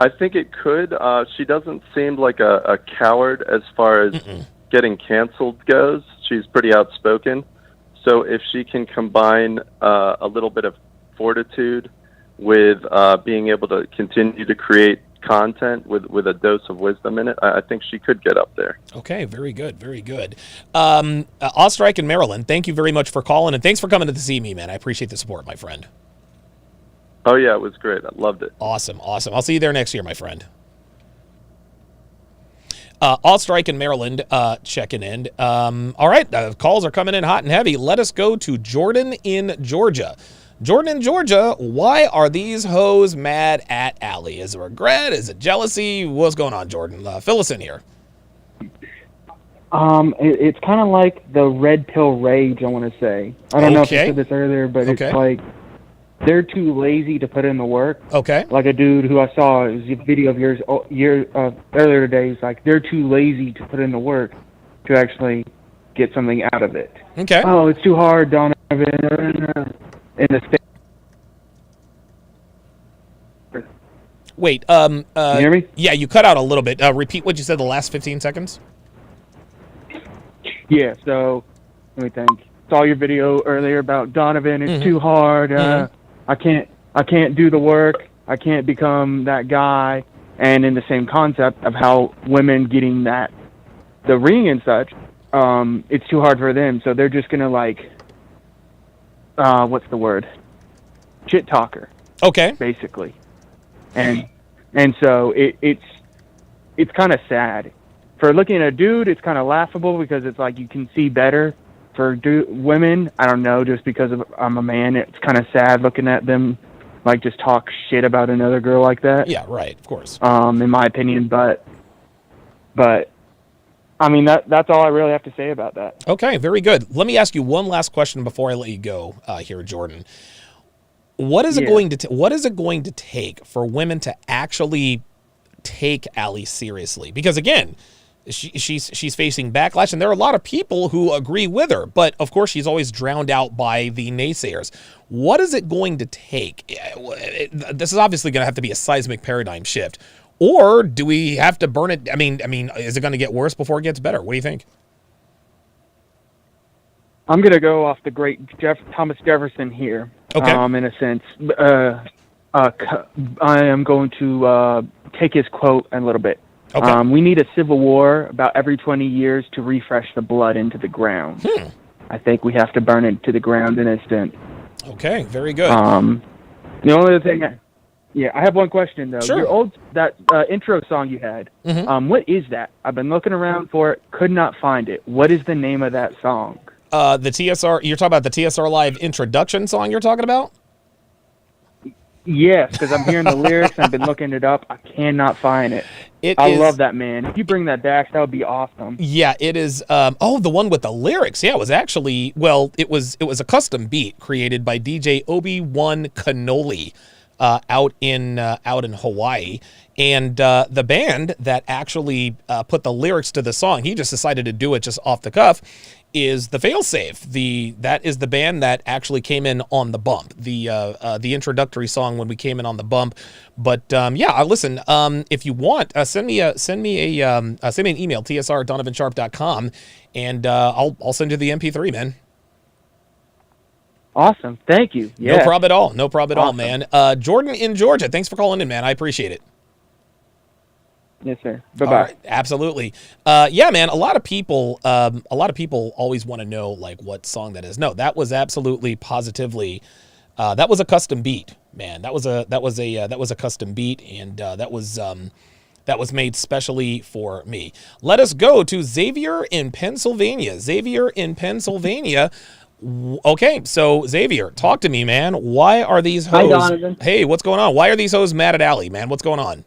I think it could. She doesn't seem like a coward as far as getting canceled goes. She's pretty outspoken. So if she can combine a little bit of fortitude with being able to continue to create content with a dose of wisdom in it, I think she could get up there. Okay, very good, very good. Ostrike in Maryland, thank you very much for calling, and thanks for coming to see me, man. I appreciate the support, my friend. Oh, yeah, it was great. I loved it. Awesome. I'll see you there next year, my friend. Ostrike in Maryland, checking in. All right, calls are coming in hot and heavy. Let us go to Jordan in Georgia. Jordan in Georgia, why are these hoes mad at Allie? Is it regret? Is it jealousy? What's going on, Jordan? Fill us in here. It's kind of like the red pill rage, I want to say. I don't know if you said this earlier, but it's like they're too lazy to put in the work. Okay. Like a dude who I saw, it was a video of yours earlier today. He's like, they're too lazy to put in the work. to actually get something out of it. Okay. Oh, it's too hard, Donovan. In the state. Wait, Can you hear me? Yeah, you cut out a little bit. Repeat what you said the last 15 seconds. Yeah, so let me think. Saw your video earlier about Donovan. It's too hard. I can't do the work. I can't become that guy. And in the same concept of how women getting the ring and such, it's too hard for them. So they're just gonna what's the word? Shit talker. Okay. Basically. And so it's kind of sad. For looking at a dude, it's kind of laughable because it's like you can see better. For women, I don't know, just because I'm a man, it's kind of sad looking at them like just talk shit about another girl like that. Yeah, right, of course. In my opinion, but I mean that's all I really have to say about that. Okay, very good. Let me ask you one last question before I let you go here, Jordan. What is it going to take for women to actually take Allie seriously? Because again, she's facing backlash, and there are a lot of people who agree with her, but of course she's always drowned out by the naysayers. What is it going to take? This is obviously going to have to be a seismic paradigm shift, or do we have to burn it? I mean, is it going to get worse before it gets better? What do you think? I'm going to go off the great Thomas Jefferson here. Okay. In a sense, I am going to take his quote a little bit. Okay. We need a civil war about every 20 years to refresh the blood into the ground. I think we have to burn it to the ground in an instant. Okay, very good. The only other thing, I have one question though. Sure. Your that intro song you had, what is that? I've been looking around for it, could not find it. What is the name of that song? The TSR, you're talking about the TSR Live introduction song you're talking about? Yes, because I'm hearing the lyrics. I've been looking it up. I cannot find it. I love that, man. If you bring that back, that would be awesome. Yeah, it is. The one with the lyrics. Yeah, it was actually, it was a custom beat created by DJ Obi-Wan Cannoli out in Hawaii. And the band that actually put the lyrics to the song, he just decided to do it just off the cuff, is the Failsafe. That is the band that actually came in on the bump, the introductory song when we came in on the bump. But listen. If you want, send me an email, tsr@donovansharpe.com, and I'll send you the MP3, man. Awesome, thank you. Yeah. No problem at all. No problem at all, man. Jordan in Georgia, thanks for calling in, man. I appreciate it. Yes, sir. Bye-bye. All right, absolutely. Man, a lot of people always want to know like what song that is. No, that was absolutely positively that was a custom beat, man. That was a custom beat, and that was made specially for me. Let us go to Xavier in Pennsylvania. Okay, so Xavier, talk to me, man. Why are these hoes? Hi, Donovan. Hey, what's going on? Why are these hoes mad at Allie, man? What's going on?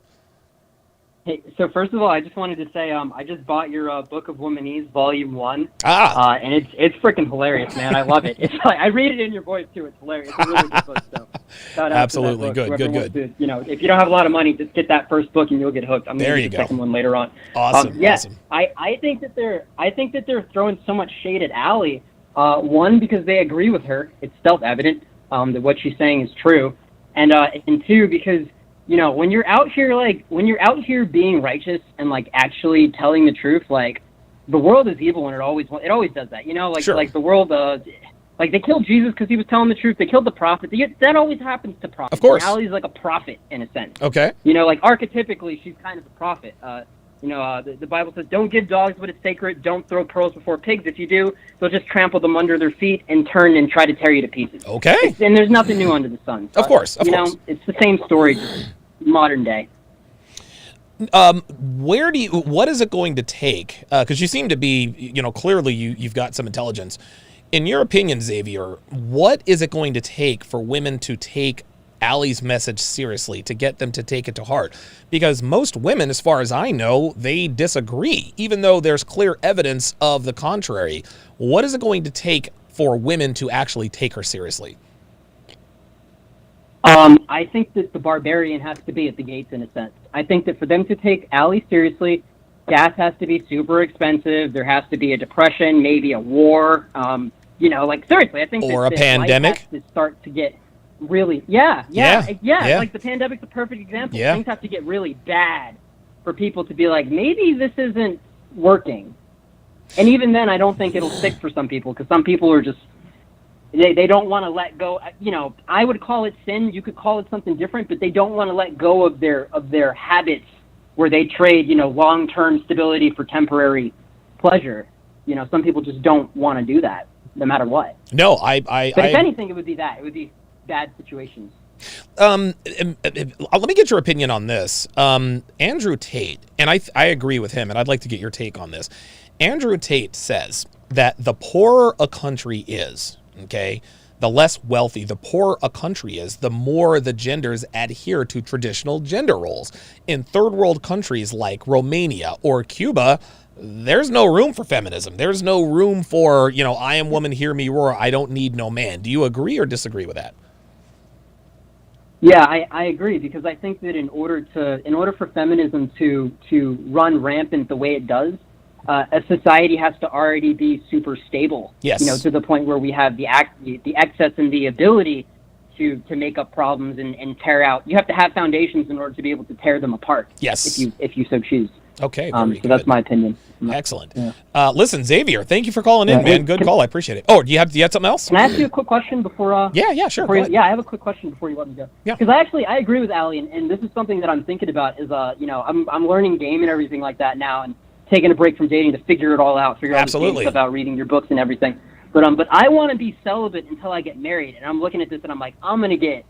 Hey, so first of all, I just wanted to say I just bought your Book of Womanese Volume 1. And it's freaking hilarious, man. I love it. It's like I read it in your voice too. It's hilarious. It's a really good book. So shout out absolutely to that book. good. Wants to, if you don't have a lot of money, just get that first book and you'll get hooked. I'm going to get the second one later on. Awesome. Awesome. I think that they're throwing so much shade at Allie. One, because they agree with her. It's self-evident that what she's saying is true, and two, because when you're out here being righteous and like actually telling the truth, like the world is evil and it always does that. Sure. Like the world, like they killed Jesus because he was telling the truth. They killed the prophet. That always happens to prophets. Of course. Allie's like a prophet in a sense. Okay. Like archetypically, she's kind of a prophet. The Bible says, don't give dogs what is sacred. Don't throw pearls before pigs. If you do, they'll just trample them under their feet and turn and try to tear you to pieces. Okay. And there's nothing new under the sun. Of course. It's the same story, just modern day. What is it going to take? Because you seem to be, clearly you've got some intelligence. In your opinion, Xavier, what is it going to take for women to take Allie's message seriously, to get them to take it to heart? Because most women, as far as I know, they disagree, even though there's clear evidence of the contrary. What is it going to take for women to actually take her seriously? I think that the barbarian has to be at the gates in a sense. I think that for them to take Allie seriously, gas has to be super expensive. There has to be a depression, maybe a war. Like seriously, I think or that a pandemic life has to start to get really Yeah. Like the pandemic's a perfect example. Yeah. Things have to get really bad for people to be like, maybe this isn't working. And even then, I don't think it'll stick for some people, because some people are just they don't want to let go. I would call it sin. You could call it something different, but they don't want to let go of their habits where they trade long-term stability for temporary pleasure. Some people just don't want to do that, no matter what. No, But if anything, it would be that. It would be bad situations. Let me get your opinion on this. Andrew Tate, and I agree with him, and I'd like to get your take on this. Andrew Tate says that the poorer a country is, okay, the less wealthy, the poorer a country is, the more the genders adhere to traditional gender roles. In third world countries like Romania or Cuba, there's no room for feminism. There's no room for, I am woman, hear me roar, I don't need no man. Do you agree or disagree with that? Yeah, I agree, because I think that in order for feminism to run rampant the way it does, a society has to already be super stable. Yes. To the point where we have the excess and the ability to make up problems and tear out. You have to have foundations in order to be able to tear them apart. Yes. If you so choose. Okay. So that's my opinion. Excellent. Yeah. Listen, Xavier, thank you for calling in, man. Good call. I appreciate it. Oh, do you have something else? Can I ask you a quick question before? Yeah, sure. I have a quick question before you let me go. Yeah. Because I agree with Allie, and this is something that I'm thinking about. Is I'm learning game and everything like that now, and taking a break from dating to figure it all out, figure out stuff out, reading your books and everything. But I want to be celibate until I get married, and I'm looking at this and I'm like, I'm gonna get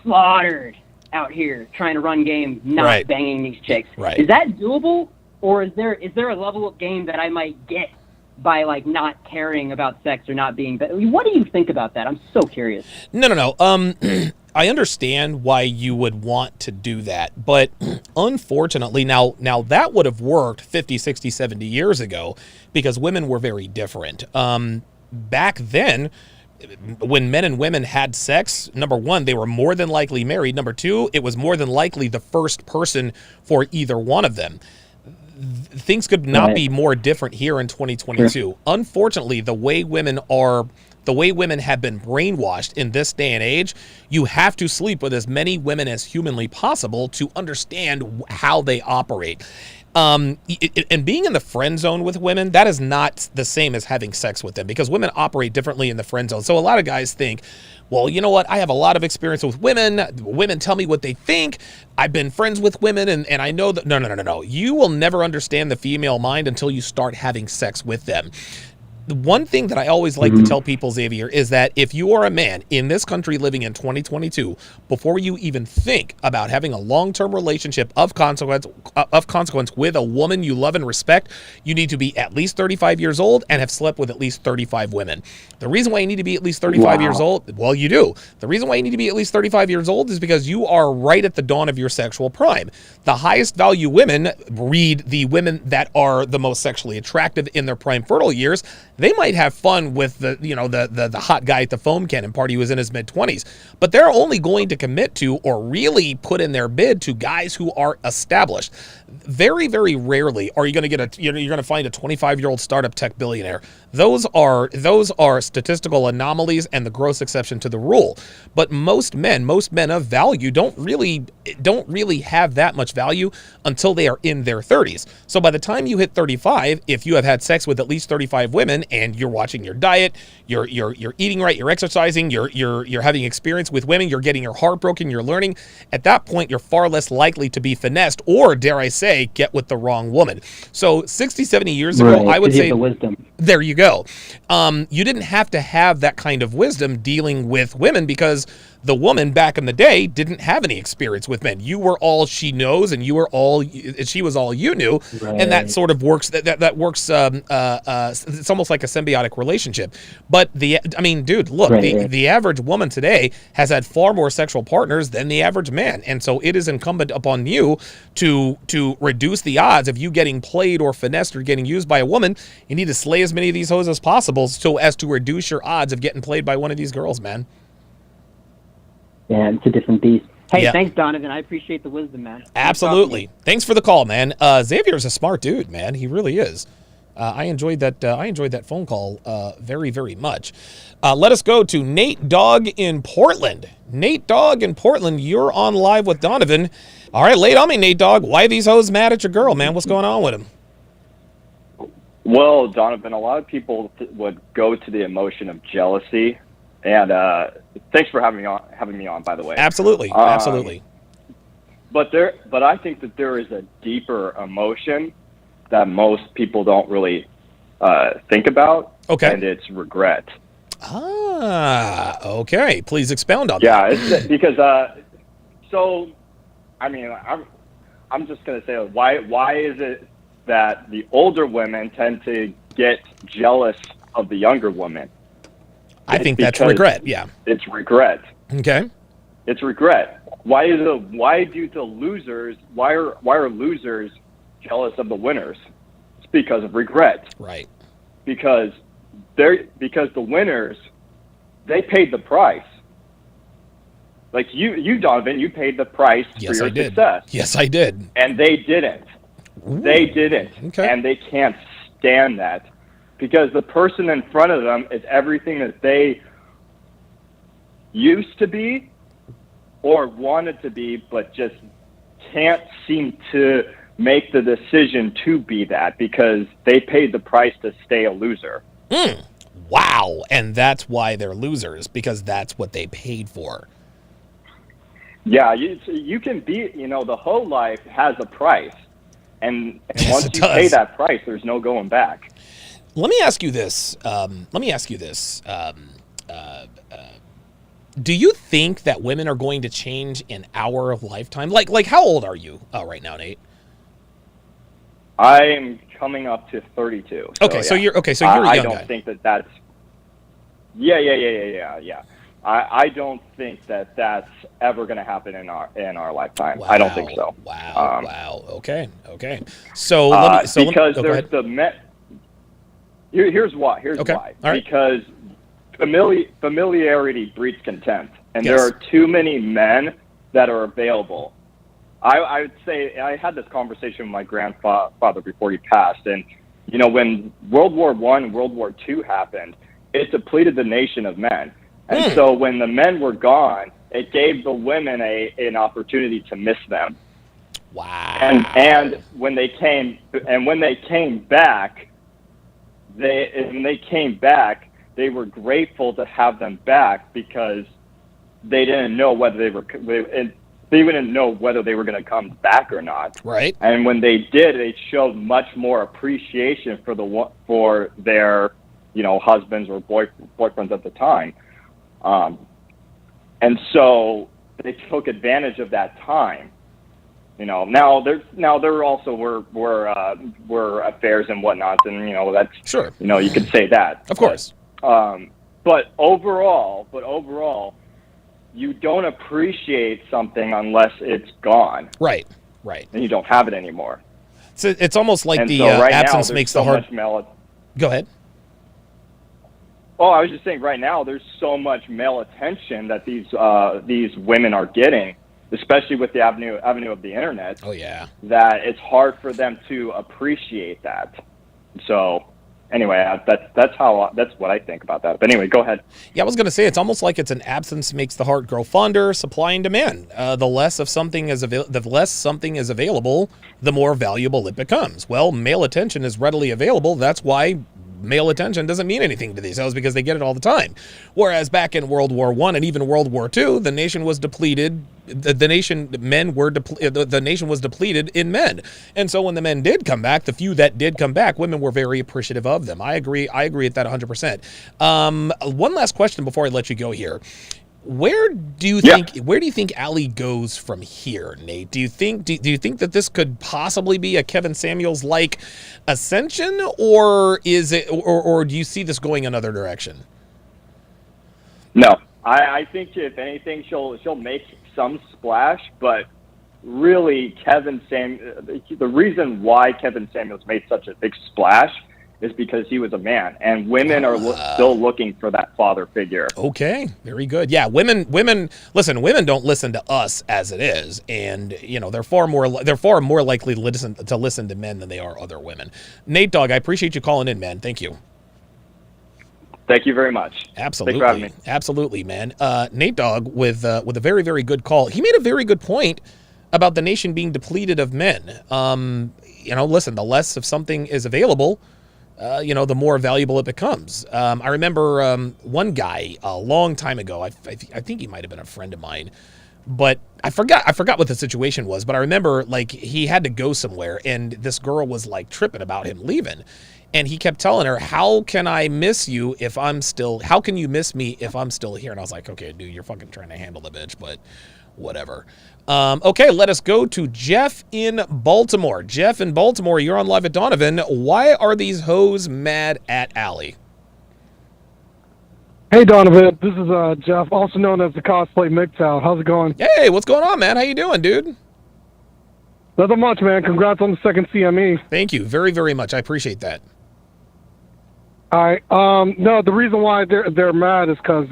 slaughtered out here trying to run game, not banging these chicks. Right. Is that doable? Or is there a level of game that I might get by not caring about sex or not being? What do you think about that? I'm so curious. No. I understand why you would want to do that, but unfortunately, now that would have worked 50, 60, 70 years ago because women were very different. Back then, when men and women had sex, number one, they were more than likely married. Number two, it was more than likely the first person for either one of them. Things could not be more different here in 2022. Sure. Unfortunately, the way women have been brainwashed in this day and age, you have to sleep with as many women as humanly possible to understand how they operate. And being in the friend zone with women, that is not the same as having sex with them, because women operate differently in the friend zone. So a lot of guys think, well, you know what? I have a lot of experience with women. Women tell me what they think. I've been friends with women, and I know that. No. You will never understand the female mind until you start having sex with them. The one thing that I always like to tell people, Xavier, is that if you are a man in this country living in 2022, before you even think about having a long-term relationship of consequence with a woman you love and respect, you need to be at least 35 years old and have slept with at least 35 women. The reason why you need to be at least 35 years old, well, you do. The reason why you need to be at least 35 years old is because you are right at the dawn of your sexual prime. The highest value women, read the women that are the most sexually attractive in their prime fertile years, they might have fun with the hot guy at the foam cannon party who was in his mid-20s, but they're only going to commit to or really put in their bid to guys who are established. Very, very rarely are you going to get you're going to find a 25-year-old startup tech billionaire. Those are statistical anomalies and the gross exception to the rule. But most men of value don't really have that much value until they are in their 30s. So by the time you hit 35, if you have had sex with at least 35 women and you're watching your diet, you're eating right, you're exercising, you're having experience with women, you're getting your heart broken, you're learning, at that point you're far less likely to be finessed or, dare I say, get with the wrong woman. So 60, 70 years ago, I would say, the wisdom. There you go. You didn't have to have that kind of wisdom dealing with women because the woman back in the day didn't have any experience with men. You were all she knows, and she was all you knew, and that sort of works. That works. It's almost like a symbiotic relationship. But dude, look, the average woman today has had far more sexual partners than the average man, and so it is incumbent upon you to reduce the odds of you getting played or finessed or getting used by a woman. You need to slay as many of these hoes as possible, so as to reduce your odds of getting played by one of these girls, man. Yeah, it's a different beast. Hey, Yeah. thanks, Donovan. I appreciate the wisdom, man. Absolutely. Thanks for the call, man. Xavier's a smart dude, man. He really is. I enjoyed that phone call very, very much. Let us go to Nate Dogg in Portland. Nate Dogg in Portland, you're on live with Donovan. All right, lay it on me, Nate Dogg. Why are these hoes mad at your girl, man? What's going on with him? Well, Donovan, a lot of people would go to the emotion of jealousy, and thanks for having me on. By the way, Absolutely, absolutely. But I think that there is a deeper emotion that most people don't really think about. Okay, and it's regret. Okay. Please expound on that. Yeah, it's because so, I mean, I'm just gonna say why is it that the older women tend to get jealous of the younger women? I think that's regret. Yeah, it's regret. Okay, it's regret. Why are losers jealous of the winners? It's because of regret. Right. Because the winners, they paid the price. Like you Donovan, you paid the price for your success. Yes, I did. And they didn't. Ooh. They didn't. Okay. And they can't stand that because the person in front of them is everything that they used to be or wanted to be, but just can't seem to make the decision to be that because they paid the price to stay a loser. Wow. And that's why they're losers, because that's what they paid for. Yeah, you can be, the whole life has a price. And Yes, once it you does. pay that price, there's no going back. Let me ask you this. Do you think that women are going to change in our lifetime? Like how old are you right now, Nate? I'm coming up to 32. So you're a young I guy. don't think that's. Yeah. I don't think that that's ever going to happen in our lifetime. Wow. I don't think so. Wow. Okay. So because go there's ahead. the men. Here's why. Okay. All right. Because familiarity breeds contempt, and Yes. there are too many men that are available. I would say I had this conversation with my grandfather before he passed, and when World War I and World War II happened, it depleted the nation of men. And so when the men were gone, it gave the women an opportunity to miss them. Wow. And when they came back, they were grateful to have them back because they didn't know whether they didn't know whether they were going to come back or not. Right. And when they did, they showed much more appreciation for their husbands or boyfriends at the time. And so they took advantage of that time. Now there also were affairs and whatnot, and that's sure. You could say that, of course. But overall, you don't appreciate something unless it's gone. Right. And you don't have it anymore. So it's almost like and the so right absence now, makes so the heart. Go ahead. Oh, I was just saying. Right now, there's so much male attention that these women are getting, especially with the avenue of the internet. Oh yeah. That it's hard for them to appreciate that. So, anyway, that's what I think about that. But anyway, go ahead. Yeah, I was going to say it's almost like it's an absence makes the heart grow fonder. Supply and demand. The less something is available, the more valuable it becomes. Well, male attention is readily available. That's why male attention doesn't mean anything to these hoes because they get it all the time. Whereas back in World War I and even World War II, the nation was depleted. The nation was depleted in men. And so when the men did come back, the few that did come back, women were very appreciative of them. I agree at that 100%. One last question before I let you go here. Where do you think Allie goes from here, Nate? Do you think that this could possibly be a Kevin Samuels like ascension, or is it or do you see this going another direction? No. I think if anything she'll make some splash, but really the reason why Kevin Samuels made such a big splash is because he was a man, and women are still looking for that father figure. Okay, very good. Yeah, women listen. Women don't listen to us as it is, and they're far more likely to listen to men than they are other women. Nate Dogg, I appreciate you calling in, man. Thank you. Thank you very much. Absolutely. Thanks for having me. Absolutely, man. Nate Dogg with a very, very good call. He made a very good point about the nation being depleted of men. Listen, the less of something is available, the more valuable it becomes. I remember one guy a long time ago. I think he might have been a friend of mine, but I forgot what the situation was. But I remember like he had to go somewhere, and this girl was like tripping about him leaving. And he kept telling her, how can I miss you if I'm still, how can you miss me if I'm still here? And I was like, okay, dude, you're fucking trying to handle the bitch, but whatever. Okay, let us go to Jeff in Baltimore. Jeff in Baltimore, you're on Live at Donovan. Why are these hoes mad at Allie? Hey, Donovan, this is Jeff, also known as the Cosplay MGTOW. How's it going? Hey, what's going on, man? How you doing, dude? Nothing much, man. Congrats on the second CME. Thank you very, very much. I appreciate that. All right. No, the reason why they're mad is because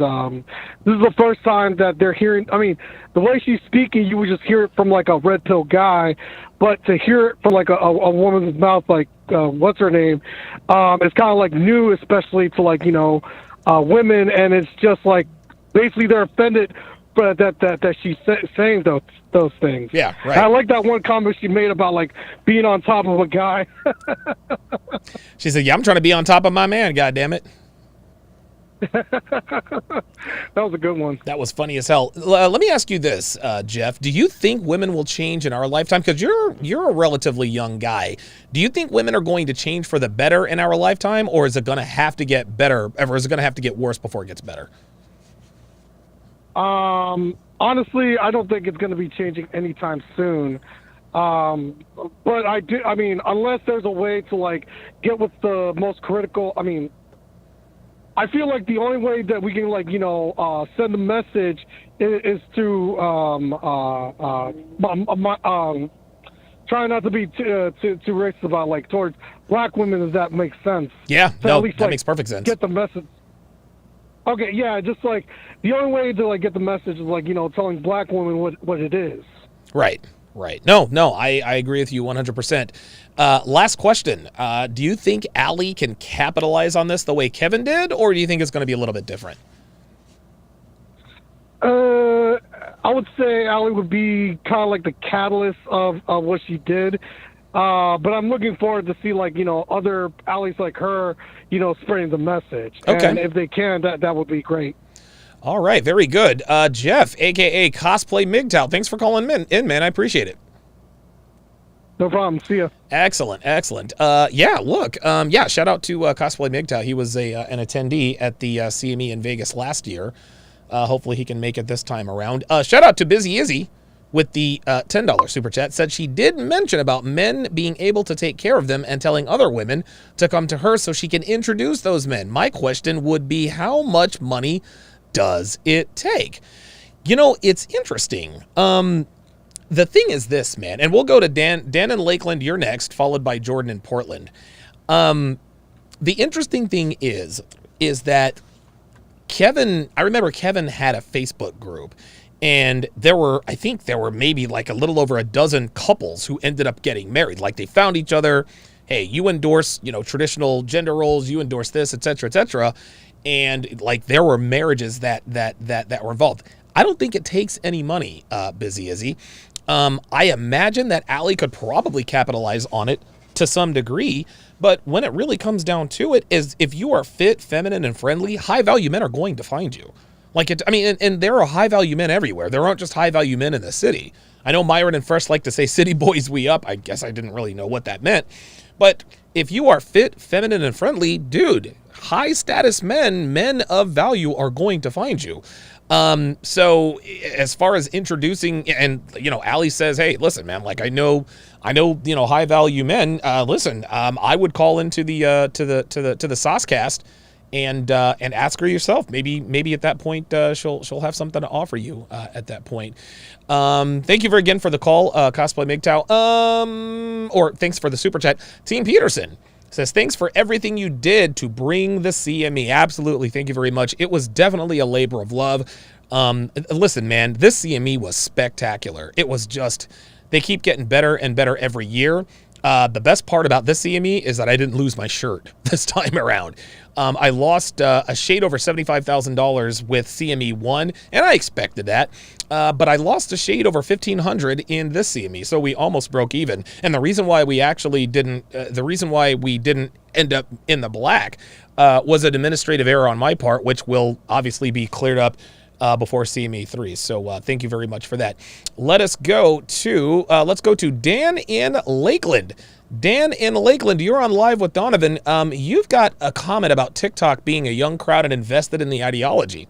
this is the first time that they're hearing. I mean, the way she's speaking, you would just hear it from like a red pill guy, but to hear it from like a woman's mouth, like what's her name, it's kind of like new, especially to like women, and it's just like basically they're offended that she's saying those things. Yeah, right. And I like that one comment she made about like being on top of a guy. She said, "Yeah, I'm trying to be on top of my man. God damn it." That was a good one. That was funny as hell. Let me ask you this, Jeff. Do you think women will change in our lifetime? Because you're a relatively young guy. Do you think women are going to change for the better in our lifetime, or is it going to have to get better, or is it going to have to get worse before it gets better? Honestly, I don't think it's going to be changing anytime soon. But I mean, unless there's a way to like get with the most critical, I mean, I feel like the only way that we can like, send a message is to, try not to be too racist about like towards black women, if that makes sense. Yeah, to no, at least, that like, makes perfect sense. Get the message. Okay, yeah, just like the only way to like get the message is like telling black women what it is. Right. No, I agree with you 100%. Last question. Do you think Allie can capitalize on this the way Kevin did, or do you think it's going to be a little bit different? I would say Allie would be kind of like the catalyst of what she did. But I'm looking forward to see like, other Allies like her, spreading the message. Okay. And if they can, that would be great. All right. Very good. Jeff, a.k.a. Cosplay MGTOW. Thanks for calling in, man. I appreciate it. No problem. See ya. Excellent. Yeah, look. Shout out to Cosplay MGTOW. He was an attendee at the CME in Vegas last year. Hopefully he can make it this time around. Shout out to Busy Izzy with the $10 super chat. Said she did mention about men being able to take care of them and telling other women to come to her so she can introduce those men. My question would be, how much money does it take? It's interesting. The thing is this, man, and we'll go to Dan in Lakeland. You're next, followed by Jordan in Portland. The interesting thing is that Kevin, I remember Kevin had a Facebook group, and I think there were maybe like a little over a dozen couples who ended up getting married. Like they found each other. Hey, you endorse, traditional gender roles. You endorse this, et cetera, and like there were marriages that were involved. I don't think it takes any money, Busy Izzy. I imagine that Allie could probably capitalize on it to some degree, but when it really comes down to it, is if you are fit, feminine, and friendly, high-value men are going to find you. And there are high-value men everywhere. There aren't just high-value men in the city. I know Myron and Fresh like to say city boys we up. I guess I didn't really know what that meant. But if you are fit, feminine, and friendly, dude, high-status men of value are going to find you. So as far as introducing, and Allie says, hey, listen, man, like I know, high value men, listen, I would call into the Saucecast and ask her yourself. Maybe at that point, she'll have something to offer you, at that point. Thank you again for the call, Cosplay MGTOW. Or thanks for the super chat. Team Peterson. Says, thanks for everything you did to bring the CME. Absolutely. Thank you very much. It was definitely a labor of love. Listen, man, this CME was spectacular. It was just, they keep getting better and better every year. The best part about this CME is that I didn't lose my shirt this time around. I lost a shade over $75,000 with CME 1, and I expected that. But I lost a shade over $1,500 in this CME, so we almost broke even. And the reason why we actually didn't, end up in the black was an administrative error on my part, which will obviously be cleared up before CME 3. So thank you very much for that. Let's go to Dan in Lakeland. Dan in Lakeland, you're on Live with Donovan. You've got a comment about TikTok being a young crowd and invested in the ideology.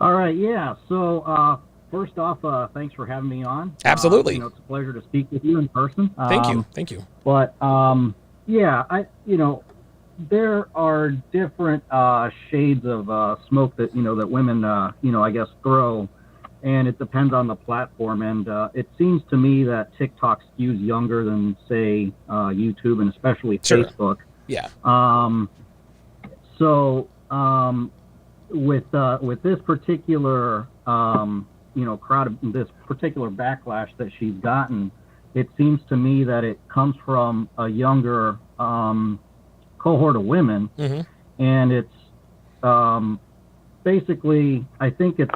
All right, yeah. So first off, thanks for having me on. Absolutely. It's a pleasure to speak with you in person. Thank you. But yeah, there are different shades of smoke that that women I guess throw, and it depends on the platform. And it seems to me that TikTok skews younger than say YouTube and especially Facebook. Yeah. With this particular crowd, this particular backlash that she's gotten, it seems to me that it comes from a younger cohort of women, and it's basically I think it's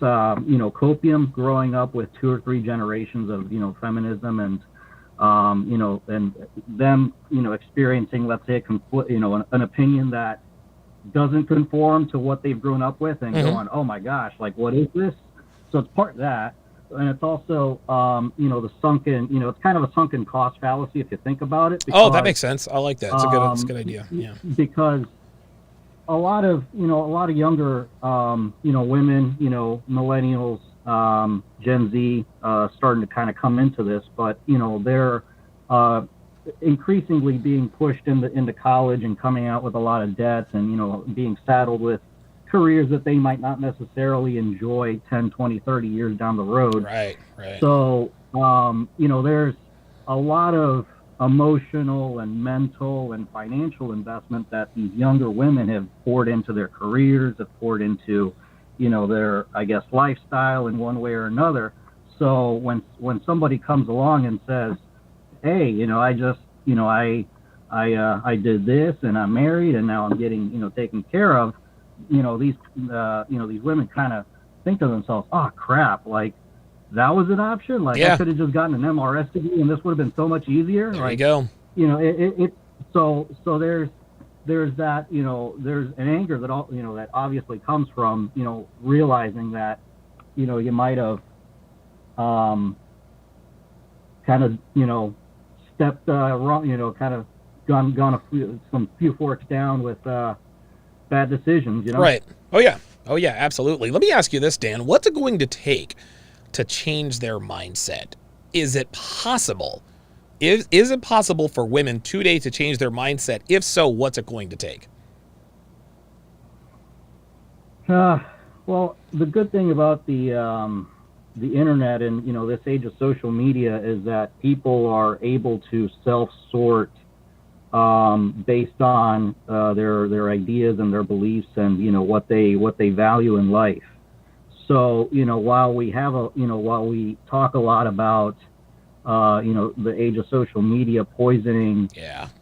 copium, growing up with 2 or 3 generations of feminism and and them experiencing, let's say, an opinion that doesn't conform to what they've grown up with and going, oh my gosh, like what is this? So it's part of that. And it's also, the sunken, it's kind of a sunken cost fallacy if you think about it. Because, that makes sense. I like that. It's a good idea. Yeah. Because a lot of younger, women, millennials, Gen Z, starting to kind of come into this, but, they're increasingly being pushed into college and coming out with a lot of debts and, being saddled with careers that they might not necessarily enjoy 10, 20, 30 years down the road. Right. So, there's a lot of emotional and mental and financial investment that these younger women have poured into their careers, have poured into, their, I guess, lifestyle in one way or another. So when somebody comes along and says, hey, I just, I did this and I'm married and now I'm getting, taken care of, these women kind of think to themselves, oh crap, like that was an option. Like I could have just gotten an MRS degree and this would have been so much easier. There you go. So there's that, there's an anger that all, that obviously comes from, realizing that, you might have, kind of, stepped wrong, kind of gone some few forks down with, bad decisions, Right. Oh yeah, absolutely. Let me ask you this, Dan. What's it going to take to change their mindset? Is it possible? Is it possible for women today to change their mindset? If so, what's it going to take? Well, the good thing about the internet and this age of social media is that people are able to self-sort based on their ideas and their beliefs and what they value in life. So while we talk a lot about the age of social media poisoning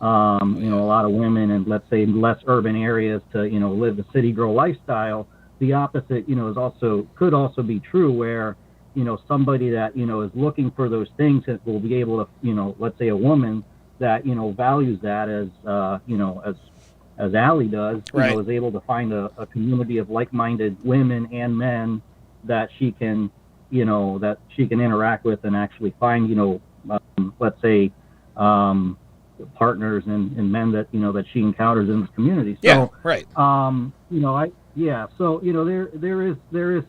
a lot of women and, let's say, less urban areas to live the city girl lifestyle, the opposite could also be true, where somebody that is looking for those things will be able to let's say a woman that values that as Allie does, is able to find a community of like-minded women and men that she can interact with and actually find let's say partners and men that that she encounters in this community. So so there is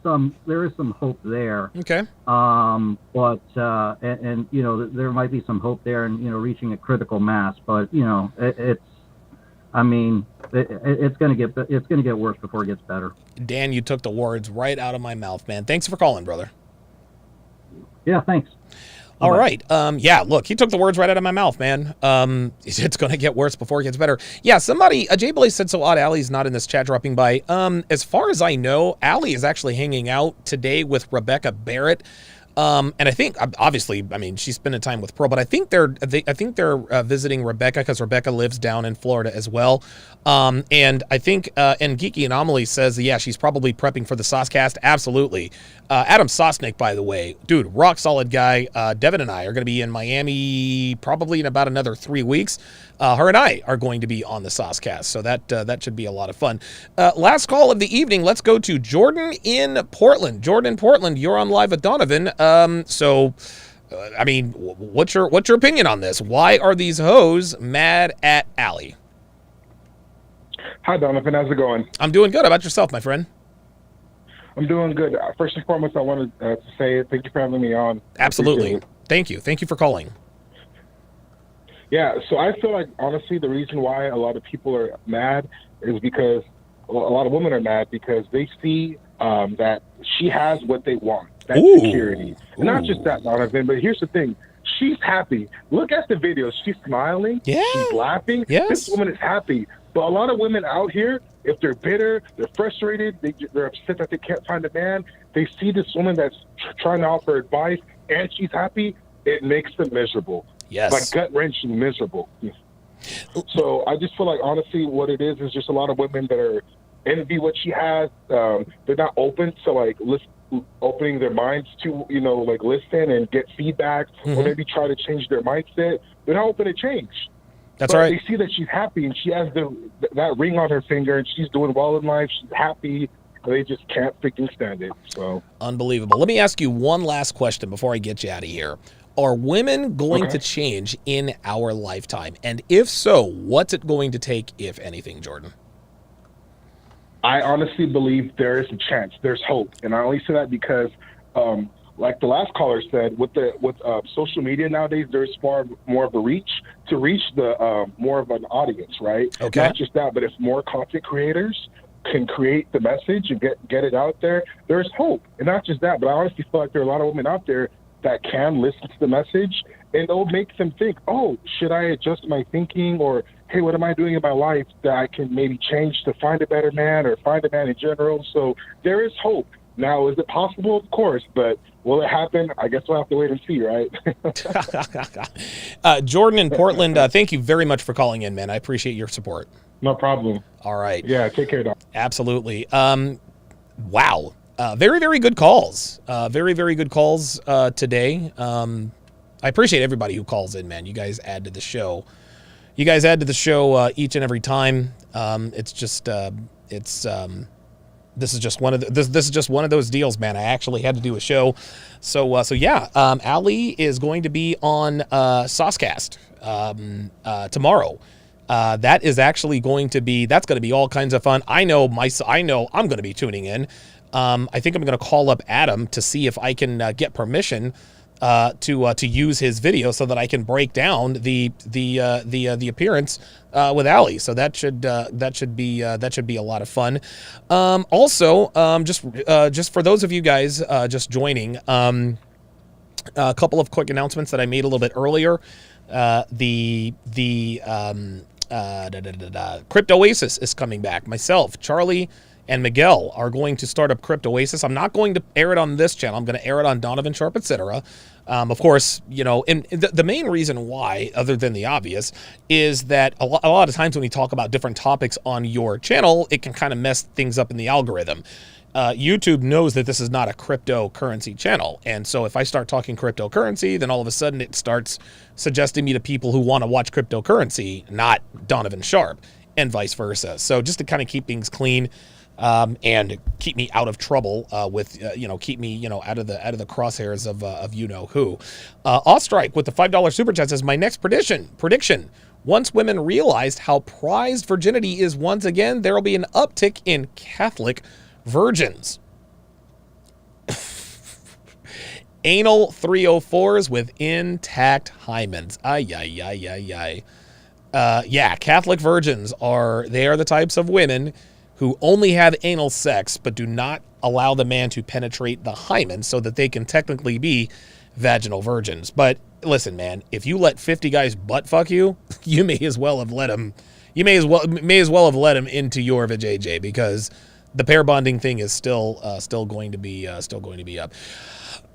some hope there. Okay. But there might be some hope there in reaching a critical mass, but it's going to get worse before it gets better. Dan, you took the words right out of my mouth, man. Thanks for calling, brother. Yeah, thanks. All right. Yeah, look, he took the words right out of my mouth, man. It's going to get worse before it gets better. Yeah, somebody, Jay Blaze said, so odd Allie's not in this chat dropping by. As far as I know, Allie is actually hanging out today with Rebecca Barrett. And I think, obviously, I mean, she's spending time with Pearl, but I think they're visiting Rebecca because Rebecca lives down in Florida as well. And I think, and Geeky Anomaly says, yeah, she's probably prepping for the Saucecast. Absolutely. Adam Sosnick, by the way, dude, rock solid guy. Devin and I are going to be in Miami probably in about another 3 weeks. Her and I are going to be on the Saucecast, so that should be a lot of fun. Last call of the evening. Let's go to Jordan in Portland. Jordan in Portland, you're on live with Donovan. I mean, what's your opinion on this? Why are these hoes mad at Allie? Hi, Donovan. How's it going? I'm doing good. How about yourself, my friend? I'm doing good. First and foremost, I wanted to say thank you for having me on. Absolutely. Thank you. Thank you for calling. Yeah, so I feel like, honestly, the reason why a lot of people are mad is because a lot of women are mad because they see that she has what they want, that security. And not just that, Donovan, but here's the thing. She's happy. Look at the videos. She's smiling. Yeah. She's laughing. Yes. This woman is happy. But a lot of women out here, if they're bitter, they're frustrated, they're upset that they can't find a man, they see this woman that's trying to offer advice and she's happy, it makes them miserable. Yes. Like gut-wrenching miserable. So I just feel like, honestly, what it is just a lot of women that are envy what she has. They're not open to, like, opening their minds to, like, listen and get feedback or maybe try to change their mindset. They're not open to change. That's but right. They see that she's happy and she has that ring on her finger and she's doing well in life. She's happy. They just can't freaking stand it. So unbelievable. Let me ask you one last question before I get you out of here. Are women going to change in our lifetime? And if so, what's it going to take, if anything, Jordan? I honestly believe there is a chance. There's hope. And I only say that because, like the last caller said, with social media nowadays, there's far more of a reach to reach the more of an audience, right? Okay. Not just that, but if more content creators can create the message and get it out there, there's hope. And not just that, but I honestly feel like there are a lot of women out there that can listen to the message and it'll make them think, oh, should I adjust my thinking? Or, hey, what am I doing in my life that I can maybe change to find a better man or find a man in general? So there is hope. Now, is it possible? Of course, but will it happen? I guess we'll have to wait and see, right? Jordan in Portland, thank you very much for calling in, man. I appreciate your support. No problem. All right. Yeah, take care, Doc. Absolutely. Wow. Very, very good calls. Very, very good calls today. I appreciate everybody who calls in, man. You guys add to the show. You guys add to the show each and every time. It's just this is just one of this is just one of those deals, man. I actually had to do a show, so yeah. Allie is going to be on Saucecast tomorrow. That is actually going to be all kinds of fun. I know I'm going to be tuning in. I think I'm going to call up Adam to see if I can get permission to use his video so that I can break down the appearance with Allie. So that should be a lot of fun. Also, just for those of you guys just joining, a couple of quick announcements that I made a little bit earlier. Crypto Oasis is coming back. Myself, Charlie, and Miguel are going to start up Crypto Oasis. I'm not going to air it on this channel. I'm going to air it on Donovan, Sharpe, etc. Of course, and the main reason why, other than the obvious, is that a lot of times when we talk about different topics on your channel, it can kind of mess things up in the algorithm. YouTube knows that this is not a cryptocurrency channel. And so if I start talking cryptocurrency, then all of a sudden it starts suggesting me to people who want to watch cryptocurrency, not Donovan Sharpe, and vice versa. So just to kind of keep things clean, and keep me out of trouble keep me out of the crosshairs of you know who. Ostrike with the $5 super chat says, my next prediction. Once women realized how prized virginity is once again, there will be an uptick in Catholic virgins. Anal 304s with intact hymens. Yeah, Catholic virgins are the types of women who only have anal sex but do not allow the man to penetrate the hymen so that they can technically be vaginal virgins. But listen, man, if you let 50 guys butt fuck you, you may as well have let them. You may as well have let him into your vajayjay, because the pair bonding thing is still going to be up.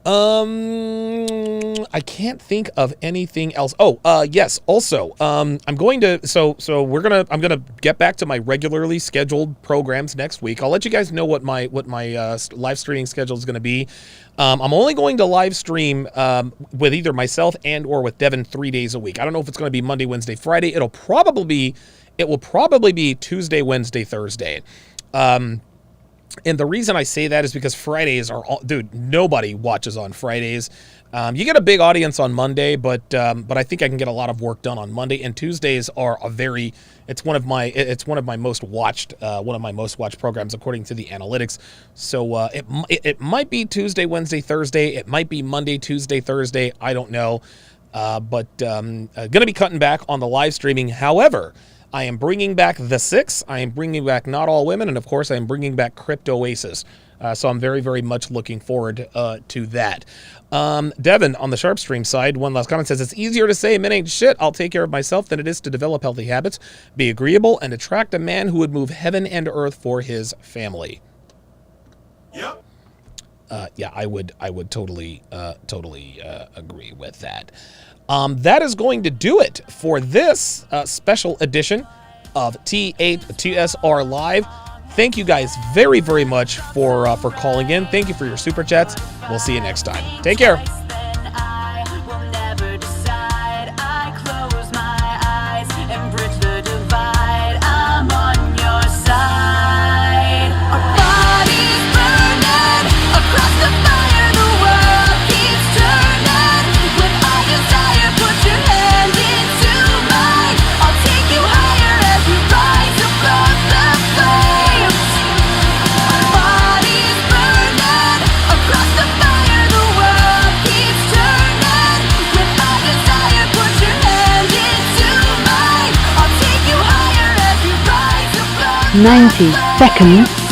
I can't think of anything else. Yes. Also, I'm going to get back to my regularly scheduled programs next week. I'll let you guys know what my live streaming schedule is going to be. I'm only going to live stream with either myself and or with Devin 3 days a week. I don't know if it's going to be Monday, Wednesday, Friday. It will probably be Tuesday, Wednesday, Thursday. And the reason I say that is because Fridays are all, dude, nobody watches on Fridays. You get a big audience on Monday, but I think I can get a lot of work done on Monday. And Tuesdays are it's one of my most watched programs according to the analytics. So it might be Tuesday, Wednesday, Thursday. It might be Monday, Tuesday, Thursday. I don't know. But going to be cutting back on the live streaming. However, I am bringing back The Six. I am bringing back Not All Women. And, of course, I am bringing back Crypto Oasis. So I'm very, very much looking forward to that. Devin, on the Sharpe stream side, one last comment says, it's easier to say men ain't shit, I'll take care of myself, than it is to develop healthy habits, be agreeable, and attract a man who would move heaven and earth for his family. Yep. Yeah, I would totally agree with that. That is going to do it for this special edition of TSR Live. Thank you guys very, very much for calling in. Thank you for your super chats. We'll see you next time. Take care. Ninety seconds